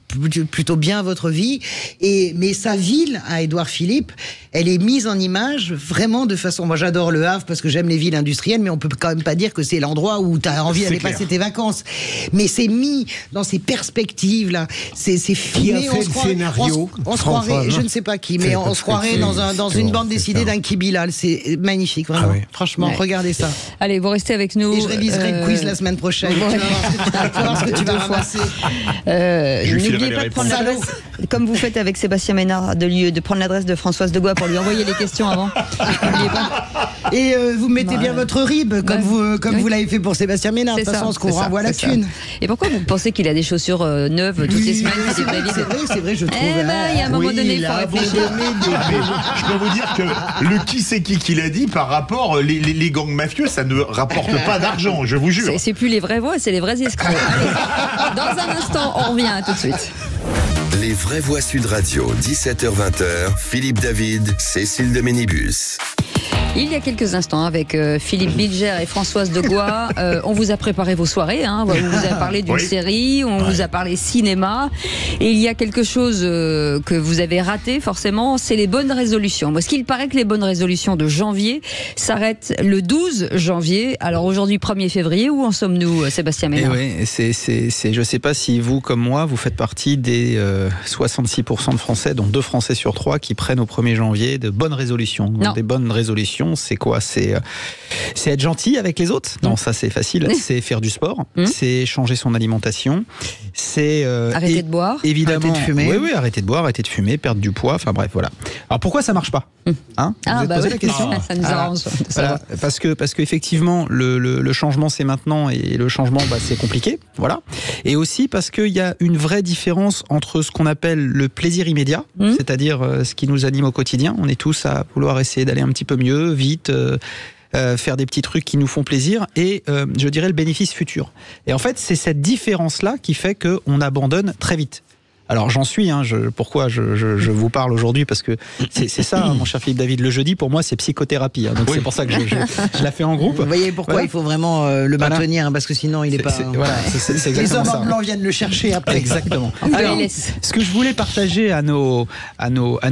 plutôt bien votre vie. Mais sa ville, à Édouard Philippe, elle est mise en image vraiment de façon... Moi, j'adore Le Havre parce que j'aime les villes industrielles, mais on peut quand même pas dire que c'est l'endroit où tu as envie d'aller passer tes vacances. Mais c'est mis dans ces perspectives-là. C'est filmé. On se croirait, je ne sais pas qui, mais on se croirait dans une bande dessinée d'un Kibilal. C'est magnifique, vraiment. Franchement, regardez ça. Allez, vous restez avec nous. Et je réviserai le quiz la semaine prochaine. Tu vas voir ce que tu vas ramasser. N'oubliez pas de prendre l'adresse, comme vous faites avec Sébastien Ménard, de prendre l'adresse de Françoise Degois pour lui envoyer les questions avant. N'oubliez pas. Et vous mettez bien votre RIB, comme vous l'avez fait pour Sébastien Ménard. De toute façon, on se renvoie la thune. Et pourquoi vous pensez qu'il a des chaussures neuves toutes les semaines? C'est vrai, je trouve. Il y a un moment donné, il faut réfléchir. Je peux vous dire que le qui c'est qui l'a dit par rapport les gangs mafieux, ça ne rapporte pas d'argent, je vous jure. C'est plus les vraies voix, c'est les vrais escrocs. Allez, dans un instant, on revient, tout de suite. Les vraies voix Sud Radio, 17h-20h, Philippe David, Cécile de Ménibus. Il y a quelques instants, avec Philippe Bilger et Françoise Degois, on vous a préparé vos soirées, on vous a parlé d'une série, on vous a parlé cinéma, et il y a quelque chose que vous avez raté forcément, c'est les bonnes résolutions. Parce qu'il paraît que les bonnes résolutions de janvier s'arrêtent le 12 janvier. Alors aujourd'hui, 1er février, où en sommes-nous, Sébastien Ménard? Oui, je ne sais pas si vous, comme moi, vous faites partie des 66% de Français, dont 2 Français sur 3 qui prennent au 1er janvier de bonnes résolutions. Donc, des bonnes résolutions, c'est quoi? C'est être gentil avec les autres. Non, ça c'est facile. C'est faire du sport. C'est changer son alimentation. C'est arrêter de boire. Évidemment. Arrêter de fumer. Oui, arrêter de boire, arrêter de fumer, perdre du poids. Enfin bref, voilà. Alors pourquoi ça marche pas? Vous êtes posé la question? Ça nous arrange. Voilà. Parce que effectivement, le changement c'est maintenant, et le changement c'est compliqué. Voilà. Et aussi parce qu'il y a une vraie différence entre ce qu'on appelle le plaisir immédiat, c'est-à-dire ce qui nous anime au quotidien. On est tous à vouloir essayer d'aller un petit peu mieux, vite, faire des petits trucs qui nous font plaisir, et je dirais le bénéfice futur. Et en fait, c'est cette différence-là qui fait qu'on abandonne très vite. Alors j'en suis, pourquoi je vous parle aujourd'hui, parce que c'est ça, mon cher Philippe David, le jeudi pour moi c'est psychothérapie, donc c'est pour ça que je la fais en groupe. Vous voyez pourquoi il faut vraiment le maintenir, parce que sinon il est pas... c'est exactement les hommes ça. en blanc viennent le chercher après. Exactement. Alors, ce que je voulais partager à nos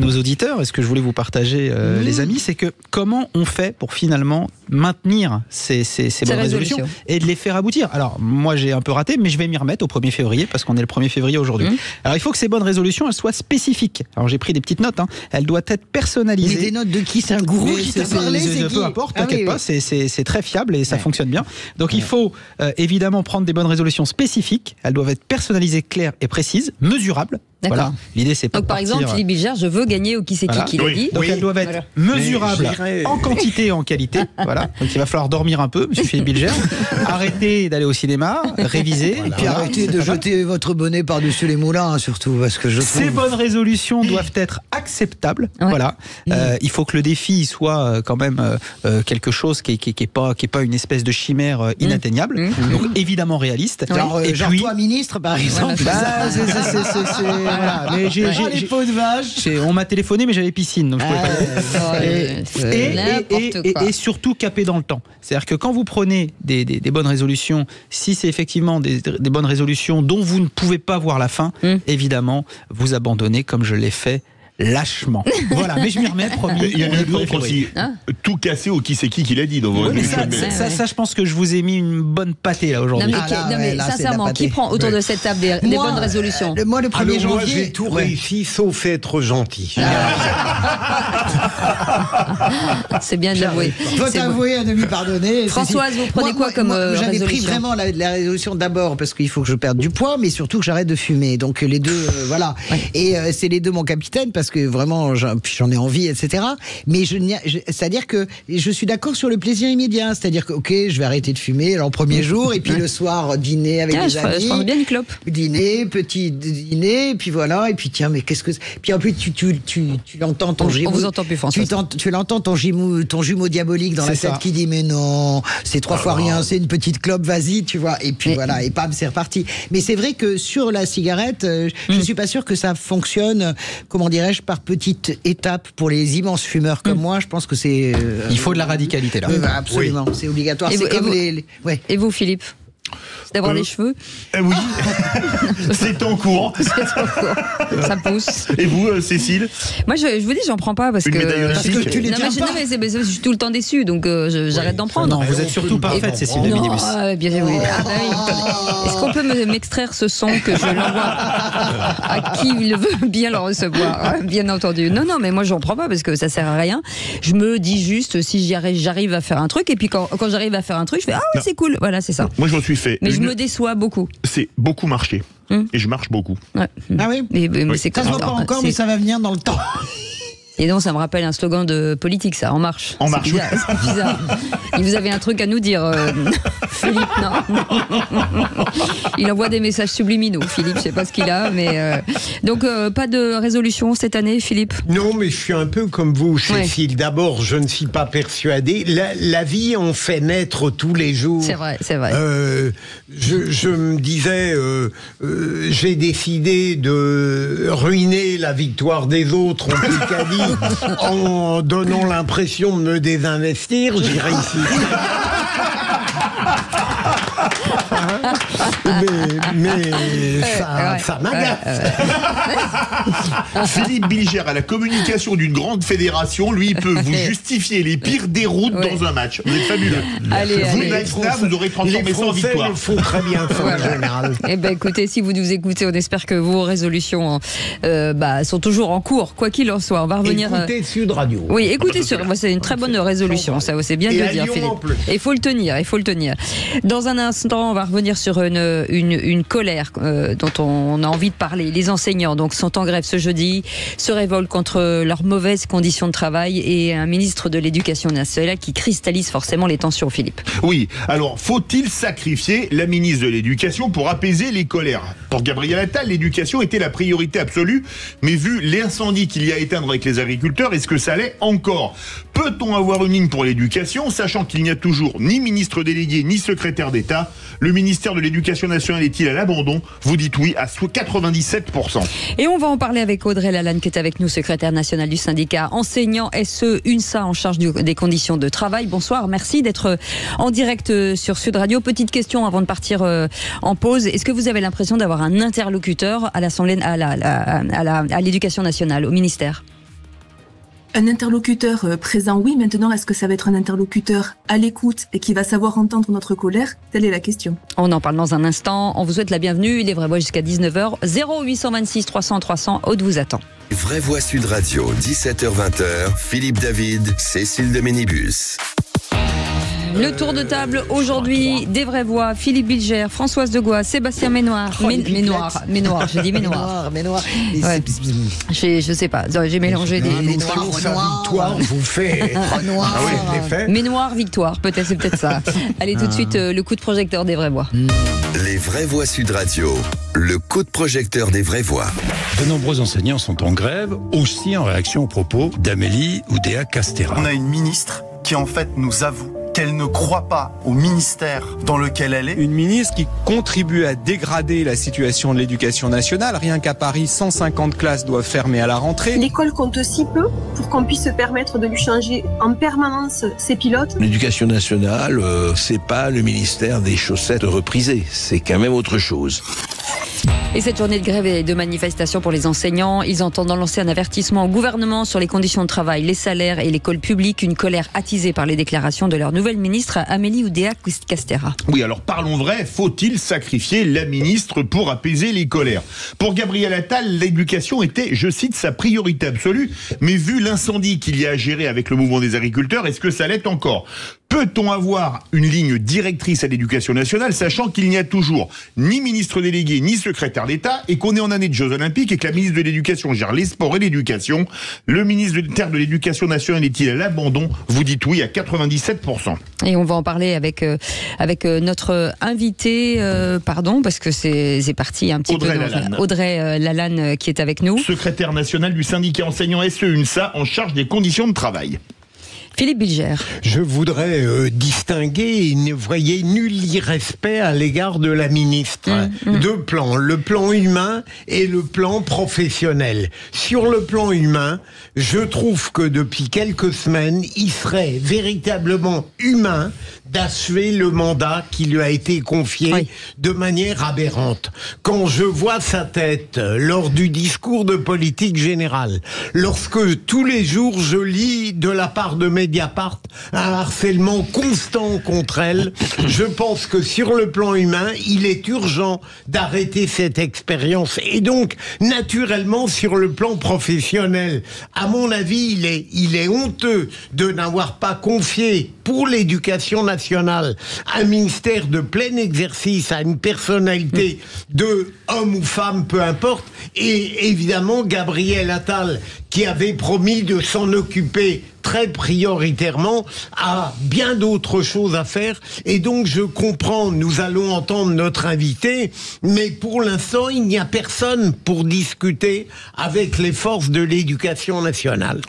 auditeurs, et ce que je voulais vous partager les amis, c'est que comment on fait pour finalement maintenir ces bonnes résolutions et de les faire aboutir. Alors moi j'ai un peu raté, mais je vais m'y remettre au 1er février, parce qu'on est le 1er février aujourd'hui. Alors il faut que ces bonnes résolutions elles soient spécifiques. Alors j'ai pris des petites notes, elles doivent être personnalisées. Mais des notes de qui? C'est un gourou qui t'a parlé? Peu importe, t'inquiète pas, c'est très fiable et ça fonctionne bien. Donc il faut évidemment prendre des bonnes résolutions spécifiques, elles doivent être personnalisées, claires et précises, mesurables. Voilà. L'idée c'est pas. Donc par exemple, Philippe Bilger, je veux gagner au qui c'est qui l'a dit. Donc elles doivent être mesurables en quantité et en qualité. Voilà. Donc il va falloir dormir un peu, monsieur Philippe Bilger. Arrêtez d'aller au cinéma, réviser. Et puis arrêtez de jeter votre bonnet par-dessus les moulins, surtout, parce que je trouve... Ces bonnes résolutions doivent être acceptables. Voilà. Il faut que le défi soit quand même quelque chose qui est pas une espèce de chimère inatteignable. Donc évidemment réaliste. Genre toi ministre par exemple. Voilà, mais les pots de vache. On m'a téléphoné, mais j'avais piscine, donc je pouvais pas. Et surtout caper dans le temps. C'est-à-dire que quand vous prenez des bonnes résolutions, si c'est effectivement des bonnes résolutions dont vous ne pouvez pas voir la fin, évidemment, vous abandonnez, comme je l'ai fait lâchement. Voilà, mais je m'y remets, promis. Il y en a d'autres aussi. Tout cassé au qui c'est qui l'a dit dans vos résolutions. Ça, je pense que je vous ai mis une bonne pâtée là aujourd'hui. Non, mais sincèrement, qui prend autour de cette table des bonnes résolutions? Moi, le 1er janvier. Moi, j'ai tout réussi sauf être gentil. C'est bien de l'avouer. Faut avouer à demi pardonner. Françoise, vous prenez quoi comme résolution? J'avais pris vraiment la résolution d'abord parce qu'il faut que je perde du poids, mais surtout que j'arrête de fumer. Donc les deux, voilà. Ouais. Et c'est les deux mon capitaine parce que vraiment j'en ai envie, etc. Mais c'est-à-dire que je suis d'accord sur le plaisir immédiat. C'est-à-dire que ok, je vais arrêter de fumer le premier jour et puis le soir dîner avec des amis. Je prends bien une clope. Dîner, petit dîner, et puis voilà. Et puis tiens, mais qu'est-ce que puis en plus tu l'entends ton jumeau. On vous entend plus, François. Tu l'entends ton jumeau diabolique dans la tête qui dit mais non, c'est 3 fois rien, c'est une petite clope, vas-y, tu vois. Et puis voilà, et pam, c'est reparti. Mais c'est vrai que sur la cigarette, je suis pas sûr que ça fonctionne, comment dirais-je, par petites étapes pour les immenses fumeurs comme moi. Je pense que c'est. Il faut de la radicalité là. Absolument, c'est obligatoire. C'est comme ouais. Et vous, Philippe? D'avoir les cheveux? Oui, c'est en cours. Ça pousse. Et vous, Cécile? Moi, je vous dis, j'en prends pas parce que tu les tiens pas. Non, mais je suis tout le temps déçue, donc j'arrête d'en prendre. Non, vous êtes surtout parfaite, Cécile de Minibus. Bien oui. Est-ce qu'on peut m'extraire ce son que je l'envoie à qui il veut bien le recevoir? Bien entendu. Non, mais moi, j'en prends pas parce que ça sert à rien. Je me dis juste si j'arrive à faire un truc, et puis quand j'arrive à faire un truc, je fais oui, c'est cool. Voilà, c'est ça. Moi, je m'en suis fait. Mais je me déçois beaucoup. C'est beaucoup marcher. Et je marche beaucoup. Ouais. Ah oui, mais c'est ça se voit pas encore, mais ça va venir dans le temps. Et donc, ça me rappelle un slogan de politique, ça, En Marche. En Marche. C'est bizarre. Et vous avez un truc à nous dire, Philippe, non? Il envoie des messages subliminaux, Philippe, je sais pas ce qu'il a, mais... Donc, pas de résolution cette année, Philippe? Non, mais je suis un peu comme vous, Cécile. Ouais. D'abord, je ne suis pas persuadé. La vie en fait naître tous les jours. C'est vrai, c'est vrai. Je me disais, j'ai décidé de ruiner la victoire des autres en Picardie. En donnant l'impression de me désinvestir, j'y réussis. Mais ça m'agace. Philippe Bilger, à la communication d'une grande fédération, lui, il peut vous justifier les pires déroutes dans un match. Vous êtes fabuleux. Vous aurez transformé ça en victoire. Les Français le font très bien, en général. Eh bien, écoutez, si vous nous écoutez, on espère que vos résolutions sont toujours en cours, quoi qu'il en soit. On va revenir. Écoutez Sud Radio. Oui, écoutez Sud. C'est une très bonne résolution, ça, c'est bien de le dire, Philippe. Et il faut le tenir, Dans un instant, on va revenir sur une colère dont on a envie de parler. Les enseignants donc sont en grève ce jeudi, se révoltent contre leurs mauvaises conditions de travail et un ministre de l'Éducation nationale qui cristallise forcément les tensions, Philippe. Oui, alors faut-il sacrifier la ministre de l'Éducation pour apaiser les colères? Pour Gabriel Attal, l'éducation était la priorité absolue, mais vu l'incendie qu'il y a à éteindre avec les agriculteurs, est-ce que ça l'est encore? Peut-on avoir une ligne pour l'éducation, sachant qu'il n'y a toujours ni ministre délégué ni secrétaire d'État? Le ministère de l'Éducation nationale est-il à l'abandon? Vous dites oui à 97%. Et on va en parler avec Audrey Lalanne qui est avec nous, secrétaire nationale du syndicat enseignant SE UNSA en charge des conditions de travail. Bonsoir, merci d'être en direct sur Sud Radio. Petite question avant de partir en pause. Est-ce que vous avez l'impression d'avoir un interlocuteur à l'Assemblée, à l'Éducation nationale, au ministère? Un interlocuteur présent, oui. Maintenant, est-ce que ça va être un interlocuteur à l'écoute et qui va savoir entendre notre colère? Telle est la question. On en parle dans un instant. On vous souhaite la bienvenue. Les Vraies Voix jusqu'à 19h. 0826 300 300. Aude vous attend. Vraies Voix Sud Radio, 17h-20h. Philippe David, Cécile de Minibus. Le tour de table aujourd'hui des Vraies Voix. Philippe Bilger, Françoise de Gois, Sébastien Ménoir. Ménoir, j'ai dit Ménoir. Ouais. Je sais pas, j'ai mélangé des Victoire vous fait. Ménoir, victoire, peut-être, c'est peut-être ça. Allez, tout de suite, le coup de projecteur des Vraies Voix. Les Vraies Voix Sud Radio, le coup de projecteur des Vraies Voix. De nombreux enseignants sont en grève, aussi en réaction aux propos d'Amélie Oudéa Castéra. On a une ministre qui en fait nous avoue qu'elle ne croit pas au ministère dans lequel elle est. Une ministre qui contribue à dégrader la situation de l'éducation nationale. Rien qu'à Paris, 150 classes doivent fermer à la rentrée. L'école compte si peu pour qu'on puisse se permettre de lui changer en permanence ses pilotes. L'éducation nationale, c'est pas le ministère des chaussettes reprisées, c'est quand même autre chose. Et cette journée de grève et de manifestation pour les enseignants, ils entendent lancer un avertissement au gouvernement sur les conditions de travail, les salaires et l'école publique. Une colère attisée par les déclarations de leur nouvelle ministre, Amélie Oudéa-Castéra. Oui, alors parlons vrai, faut-il sacrifier la ministre pour apaiser les colères? Pour Gabriel Attal, l'éducation était, je cite, sa priorité absolue. Mais vu l'incendie qu'il y a à gérer avec le mouvement des agriculteurs, est-ce que ça l'est encore? Peut-on avoir une ligne directrice à l'éducation nationale, sachant qu'il n'y a toujours ni ministre délégué, ni secrétaire d'État, et qu'on est en année de Jeux Olympiques et que la ministre de l'Éducation gère les sports et l'éducation? Le ministère de l'Éducation nationale est-il à l'abandon? Vous dites oui à 97%. Et on va en parler avec notre invité, parce que c'est parti un petit Audrey peu. Lalanne. Audrey Lalanne qui est avec nous. Secrétaire nationale du syndicat enseignant SE-UNSA en charge des conditions de travail. Philippe Bilger. Je voudrais distinguer, voyez, nul irrespect à l'égard de la ministre. Deux plans, le plan humain et le plan professionnel. Sur le plan humain, je trouve que depuis quelques semaines, il serait véritablement humain d'achever le mandat qui lui a été confié de manière aberrante. Quand je vois sa tête lors du discours de politique générale, lorsque tous les jours je lis de la part de Mediapart un harcèlement constant contre elle, je pense que sur le plan humain, il est urgent d'arrêter cette expérience. Et donc, naturellement, sur le plan professionnel, à mon avis, il est honteux de n'avoir pas confié pour l'éducation nationale un ministère de plein exercice à une personnalité de homme ou femme, peu importe, et évidemment Gabriel Attal, qui avait promis de s'en occuper très prioritairement, a bien d'autres choses à faire. Et donc je comprends, nous allons entendre notre invité, mais pour l'instant il n'y a personne pour discuter avec les forces de l'éducation nationale.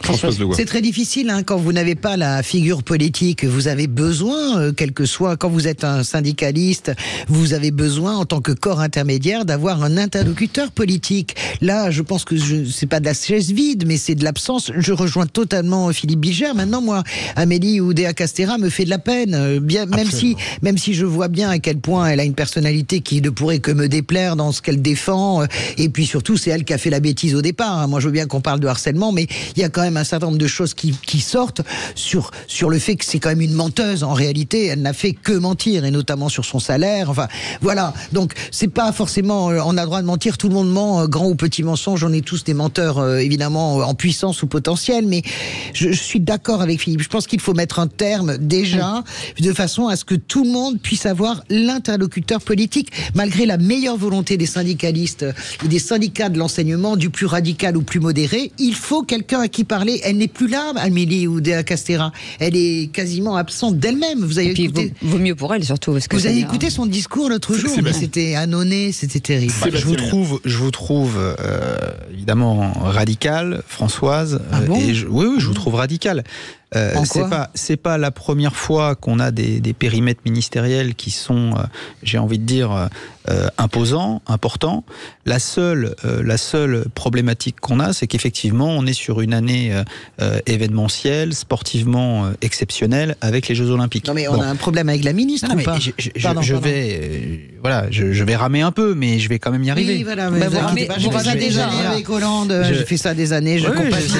C'est très difficile quand vous n'avez pas la figure politique. Vous avez besoin, quel que soit, quand vous êtes un syndicaliste, vous avez besoin en tant que corps intermédiaire d'avoir un interlocuteur politique. Là, je pense que c'est pas de la chaise vide, mais c'est de l'absence. Je rejoins totalement Philippe Bilger. Maintenant, moi, Amélie Oudéa-Castéra me fait de la peine, même si je vois bien à quel point elle a une personnalité qui ne pourrait que me déplaire dans ce qu'elle défend. Et puis surtout, c'est elle qui a fait la bêtise au départ. Moi, je veux bien qu'on parle de harcèlement, mais il y a quand même un certain nombre de choses qui sortent sur le fait que c'est quand même une menteuse. En réalité, elle n'a fait que mentir, et notamment sur son salaire. Enfin, voilà. Donc, c'est pas forcément, on a le droit de mentir. Tout le monde ment, grand ou petit mensonge. On est tous des menteurs, évidemment, en puissance ou potentiel. Mais je suis d'accord avec Philippe. Je pense qu'il faut mettre un terme déjà, de façon à ce que tout le monde puisse avoir l'interlocuteur politique, malgré la meilleure volonté des syndicalistes et des syndicats de l'enseignement, du plus radical au plus modéré. Il faut quelqu'un à qui parler. Elle n'est plus là, Amélie Oudéa-Castéra. Elle est quasiment absente d'elle-même. Vous avez écouté... vaut mieux pour elle, surtout. Parce que vous avez écouté son discours l'autre jour, mais c'était annonné, c'était terrible. Je vous trouve évidemment radical, Françoise. Oui, je vous trouve radical. C'est pas la première fois qu'on a des périmètres ministériels qui sont, j'ai envie de dire, imposants, importants. La seule problématique qu'on a, c'est qu'effectivement, on est sur une année événementielle, sportivement exceptionnelle, avec les Jeux Olympiques. Non mais on a un problème avec la ministre ou pas? Je vais ramer un peu, mais je vais quand même y arriver. Oui, voilà, j'ai fait ça des années avec Hollande, j'ai fait ça des années, je compatis.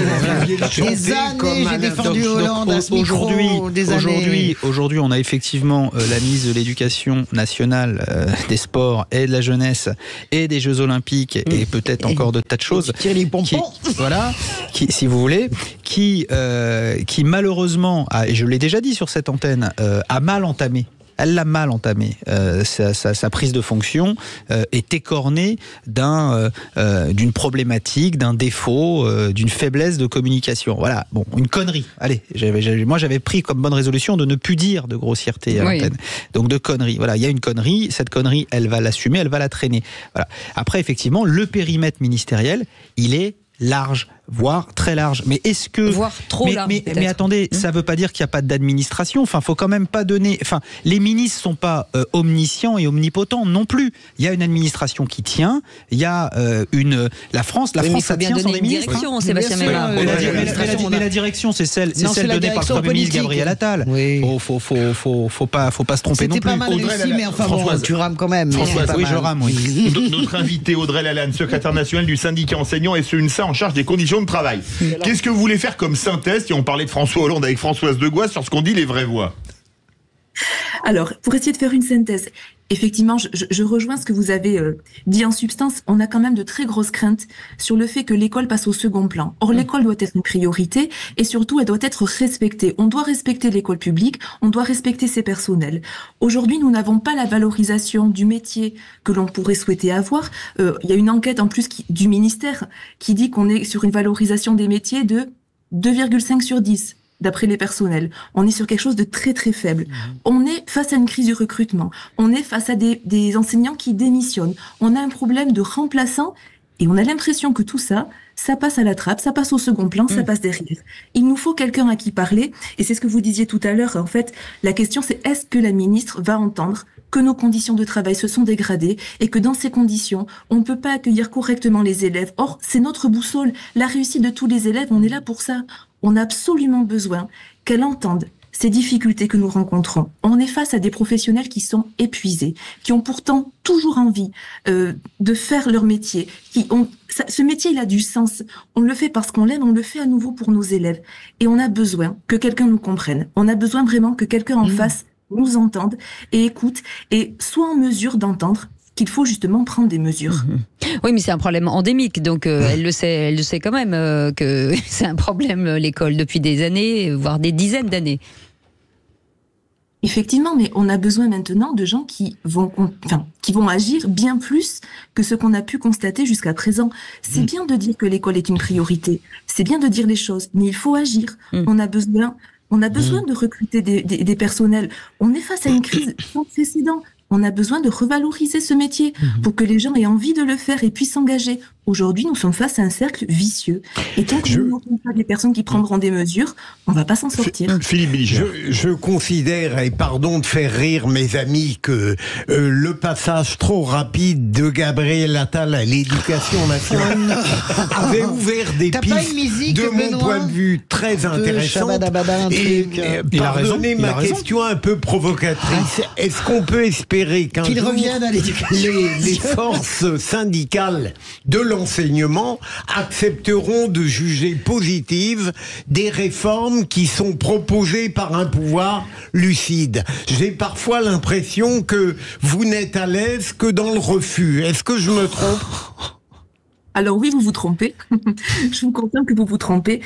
Des années, j'ai défendu Hollande à ce micro, des années. Aujourd'hui, on a effectivement la ministre de l'Éducation nationale, des Sports et de la Jeunesse et des Jeux Olympiques et peut-être encore de tas de choses. Qui, si vous voulez, qui malheureusement, et je l'ai déjà dit sur cette antenne, a mal entamé. Elle l'a mal entamé. Sa prise de fonction est écornée d'une problématique, d'un défaut, d'une faiblesse de communication. Voilà, bon, une connerie. Allez, moi j'avais pris comme bonne résolution de ne plus dire de grossièreté à l'antenne. Donc de connerie. Voilà, il y a une connerie. Cette connerie, elle va l'assumer, elle va la traîner. Voilà. Après, effectivement, le périmètre ministériel, il est large, voire très large. Mais est-ce que... Voire trop large, mais attendez, ça ne veut pas dire qu'il n'y a pas d'administration. Enfin, faut quand même pas donner... Enfin, les ministres ne sont pas omniscients et omnipotents non plus. Il y a une administration qui tient, il y a la France, ça tient sans des ministres. Sébastien Ménard. Mais la direction, c'est celle donnée par le Premier ministre Gabriel Attal. Oui. Faut pas se tromper non plus. C'était pas mal réussi, mais enfin bon, tu rames quand même. Françoise, oui, je rame, oui. Notre invité Audrey Lalanne, secrétaire nationale du syndicat enseignant et UNSA en charge des conditions de travail. Qu'est-ce que vous voulez faire comme synthèse, si on parlait de François Hollande avec Françoise Degoise, sur ce qu'on dit les vraies voix? Alors, pour essayer de faire une synthèse, effectivement, je rejoins ce que vous avez dit en substance. On a quand même de très grosses craintes sur le fait que l'école passe au second plan. Or, l'école doit être une priorité et surtout, elle doit être respectée. On doit respecter l'école publique, on doit respecter ses personnels. Aujourd'hui, nous n'avons pas la valorisation du métier que l'on pourrait souhaiter avoir. Il y a une enquête en plus du ministère qui dit qu'on est sur une valorisation des métiers de 2,5 sur 10. D'après les personnels. On est sur quelque chose de très très faible. On est face à une crise du recrutement. On est face à des enseignants qui démissionnent. On a un problème de remplaçants et on a l'impression que tout ça passe à la trappe, ça passe au second plan, ça passe derrière. Il nous faut quelqu'un à qui parler et c'est ce que vous disiez tout à l'heure. En fait, la question c'est est-ce que la ministre va entendre que nos conditions de travail se sont dégradées et que dans ces conditions, on ne peut pas accueillir correctement les élèves. Or, c'est notre boussole. La réussite de tous les élèves, on est là pour ça. On a absolument besoin qu'elle entende ces difficultés que nous rencontrons. On est face à des professionnels qui sont épuisés, qui ont pourtant toujours envie de faire leur métier. Ce métier, il a du sens. On le fait parce qu'on l'aime, on le fait à nouveau pour nos élèves. Et on a besoin que quelqu'un nous comprenne. On a besoin vraiment que quelqu'un en face nous entende et écoute et soit en mesure d'entendre qu'il faut justement prendre des mesures. Oui, mais c'est un problème endémique, donc elle le sait quand même que c'est un problème, l'école, depuis des années, voire des dizaines d'années. Effectivement, mais on a besoin maintenant de gens qui vont agir bien plus que ce qu'on a pu constater jusqu'à présent. C'est bien de dire que l'école est une priorité, c'est bien de dire les choses, mais il faut agir. On a besoin de recruter des personnels. On est face à une crise sans précédent. On a besoin de revaloriser ce métier pour que les gens aient envie de le faire et puissent s'engager. Aujourd'hui, nous sommes face à un cercle vicieux. Et tant que nous n'aurons pas des personnes qui prendront des mesures, on ne va pas s'en sortir. Philippe Bilger. Je considère, et pardon de faire rire mes amis, que le passage trop rapide de Gabriel Attal à l'éducation nationale avait ouvert des pistes, de mon point de vue, très intéressantes. Et pardonnez ma question un peu provocatrice. Est-ce qu'on peut espérer qu'un jour les forces syndicales de l'enseignement accepteront de juger positives des réformes qui sont proposées par un pouvoir lucide? J'ai parfois l'impression que vous n'êtes à l'aise que dans le refus. Est-ce que je me trompe? Alors oui, vous vous trompez. Je vous confirme que vous vous trompez.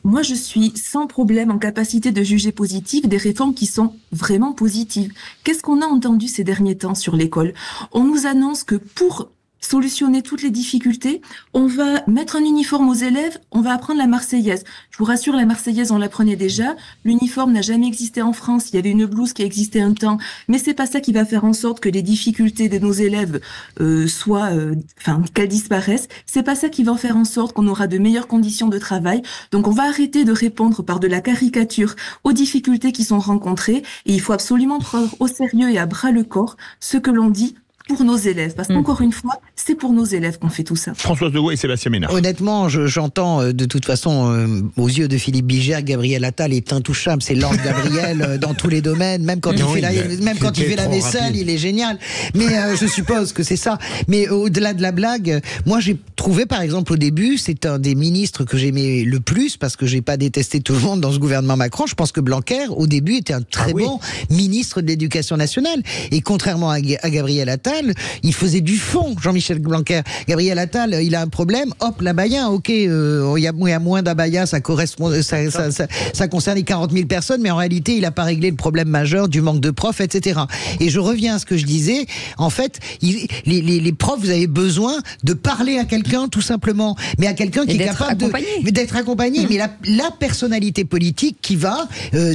Moi, je suis sans problème en capacité de juger positive des réformes qui sont vraiment positives. Qu'est-ce qu'on a entendu ces derniers temps sur l'école? On nous annonce que pour solutionner toutes les difficultés, on va mettre un uniforme aux élèves, on va apprendre la Marseillaise. Je vous rassure, la Marseillaise, on l'apprenait déjà. L'uniforme n'a jamais existé en France. Il y avait une blouse qui a existé un temps, mais c'est pas ça qui va faire en sorte que les difficultés de nos élèves qu'elles disparaissent. C'est pas ça qui va faire en sorte qu'on aura de meilleures conditions de travail. Donc, on va arrêter de répondre par de la caricature aux difficultés qui sont rencontrées. Et il faut absolument prendre au sérieux et à bras le corps ce que l'on dit pour nos élèves, parce qu'encore une fois, c'est pour nos élèves qu'on fait tout ça. Françoise Degois et Sébastien Ménard. Honnêtement, j'entends de toute façon, aux yeux de Philippe Bilger, Gabriel Attal est intouchable. C'est Lord Gabriel dans tous les domaines, même quand il fait la vaisselle, il est génial. Mais je suppose que c'est ça. Mais au-delà de la blague, moi j'ai trouvé par exemple au début, c'est un des ministres que j'aimais le plus, parce que j'ai pas détesté tout le monde dans ce gouvernement Macron. Je pense que Blanquer, au début, était un très bon ministre de l'Éducation nationale. Et contrairement à Gabriel Attal, il faisait du fond, Jean-Michel Blanquer. Gabriel Attal, il a un problème, hop, l'abaya, ok, il y a moins d'abaya, ça concerne les 40 000 personnes, mais en réalité, il n'a pas réglé le problème majeur du manque de profs, etc. Et je reviens à ce que je disais, en fait, les profs, vous avez besoin de parler à quelqu'un, tout simplement, mais à quelqu'un qui est capable d'être accompagné, mais la personnalité politique qui va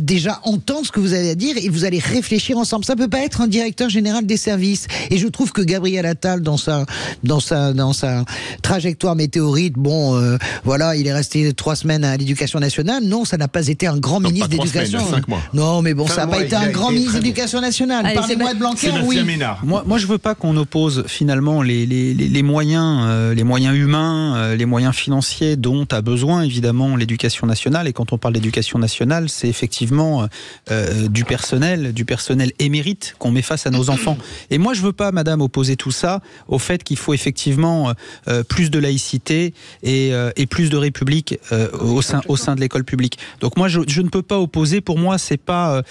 déjà entendre ce que vous avez à dire et vous allez réfléchir ensemble. Ça peut pas être un directeur général des services. Et je trouve que Gabriel Attal, dans sa trajectoire météorite, voilà, il est resté 3 semaines à l'éducation nationale. Non, ça n'a pas été un grand ministre d'éducation. 5 mois. Non, mais bon, ça n'a pas été un grand ministre d'éducation nationale. Parlez-moi de Blanquer, oui. Moi, je veux pas qu'on oppose finalement les moyens humains, les moyens financiers dont a besoin évidemment l'éducation nationale. Et quand on parle d'éducation nationale, c'est effectivement du personnel émérite qu'on met face à nos enfants. Et moi, je veux pas, madame, opposer tout ça au fait qu'il faut effectivement plus de laïcité et plus de république au sein de l'école publique. Donc moi, je ne peux pas opposer. Pour moi, c'est pas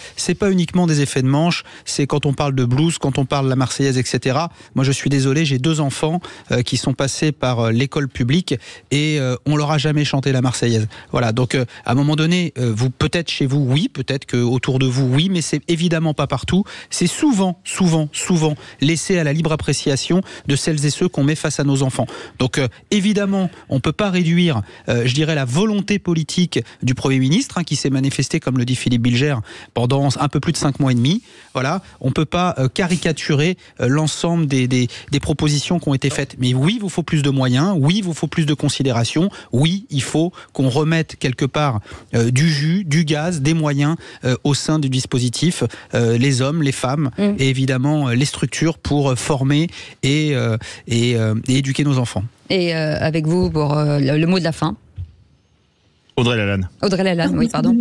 uniquement des effets de manche. C'est quand on parle de blues, quand on parle de la Marseillaise, etc. Moi, je suis désolé, j'ai 2 enfants qui sont passés par l'école publique et on leur a jamais chanté la Marseillaise. Voilà. Donc à un moment donné, vous peut-être chez vous, oui, peut-être que autour de vous, oui, mais c'est évidemment pas partout. C'est souvent laissé à la libre appréciation de celles et ceux qu'on met face à nos enfants. Donc évidemment, on peut pas réduire, je dirais, la volonté politique du Premier ministre, qui s'est manifesté, comme le dit Philippe Bilger, pendant un peu plus de 5 mois et demi. Voilà, on peut pas caricaturer l'ensemble des propositions qui ont été faites. Mais oui, il vous faut plus de moyens, oui, il vous faut plus de considération, oui, il faut qu'on remette quelque part du jus, du gaz, des moyens au sein du dispositif, les hommes, les femmes et évidemment les structures pour former et éduquer nos enfants. Et avec vous pour le mot de la fin. Audrey Lalanne. Oui, pardon.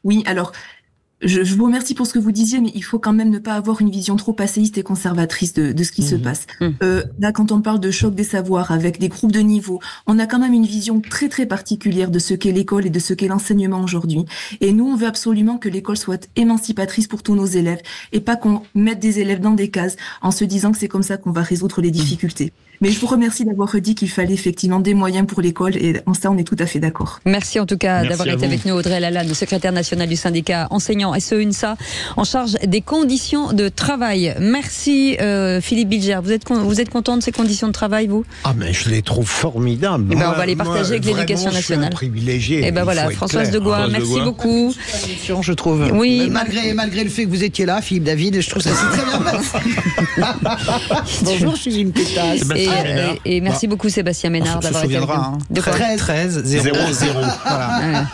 Oui, alors, je vous remercie pour ce que vous disiez, mais il faut quand même ne pas avoir une vision trop passéiste et conservatrice de ce qui se passe. Là, quand on parle de choc des savoirs avec des groupes de niveau, on a quand même une vision très très particulière de ce qu'est l'école et de ce qu'est l'enseignement aujourd'hui. Et nous, on veut absolument que l'école soit émancipatrice pour tous nos élèves et pas qu'on mette des élèves dans des cases en se disant que c'est comme ça qu'on va résoudre les difficultés. Mais je vous remercie d'avoir dit qu'il fallait effectivement des moyens pour l'école et en ça, on est tout à fait d'accord. Merci en tout cas d'avoir été avec nous, Audrey Lalanne, secrétaire nationale du syndicat enseignant SE-UNSA, en charge des conditions de travail. Merci Philippe Bilger. Vous êtes content de ces conditions de travail, vous ? Ah, mais je les trouve formidables. On va les partager avec l'éducation nationale. Je suis un privilégié. Et ben voilà, Françoise Degois, merci beaucoup. Je trouve. Oui, malgré le fait que vous étiez là, Philippe David, je trouve ça très bien. Bonjour, je suis une pétasse. Et merci beaucoup Sébastien Ménard d'avoir été avec nous. De 13 0 0. Voilà.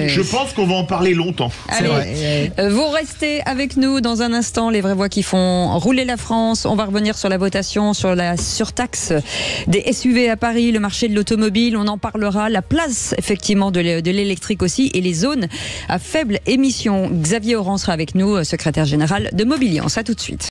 Je pense qu'on va en parler longtemps. Allez, vous restez avec nous dans un instant, les vraies voix qui font rouler la France. On va revenir sur la votation, sur la surtaxe des SUV à Paris, le marché de l'automobile, on en parlera, la place effectivement de l'électrique aussi et les zones à faible émission. Xavier Oran sera avec nous, secrétaire général de Mobiliance. À tout de suite.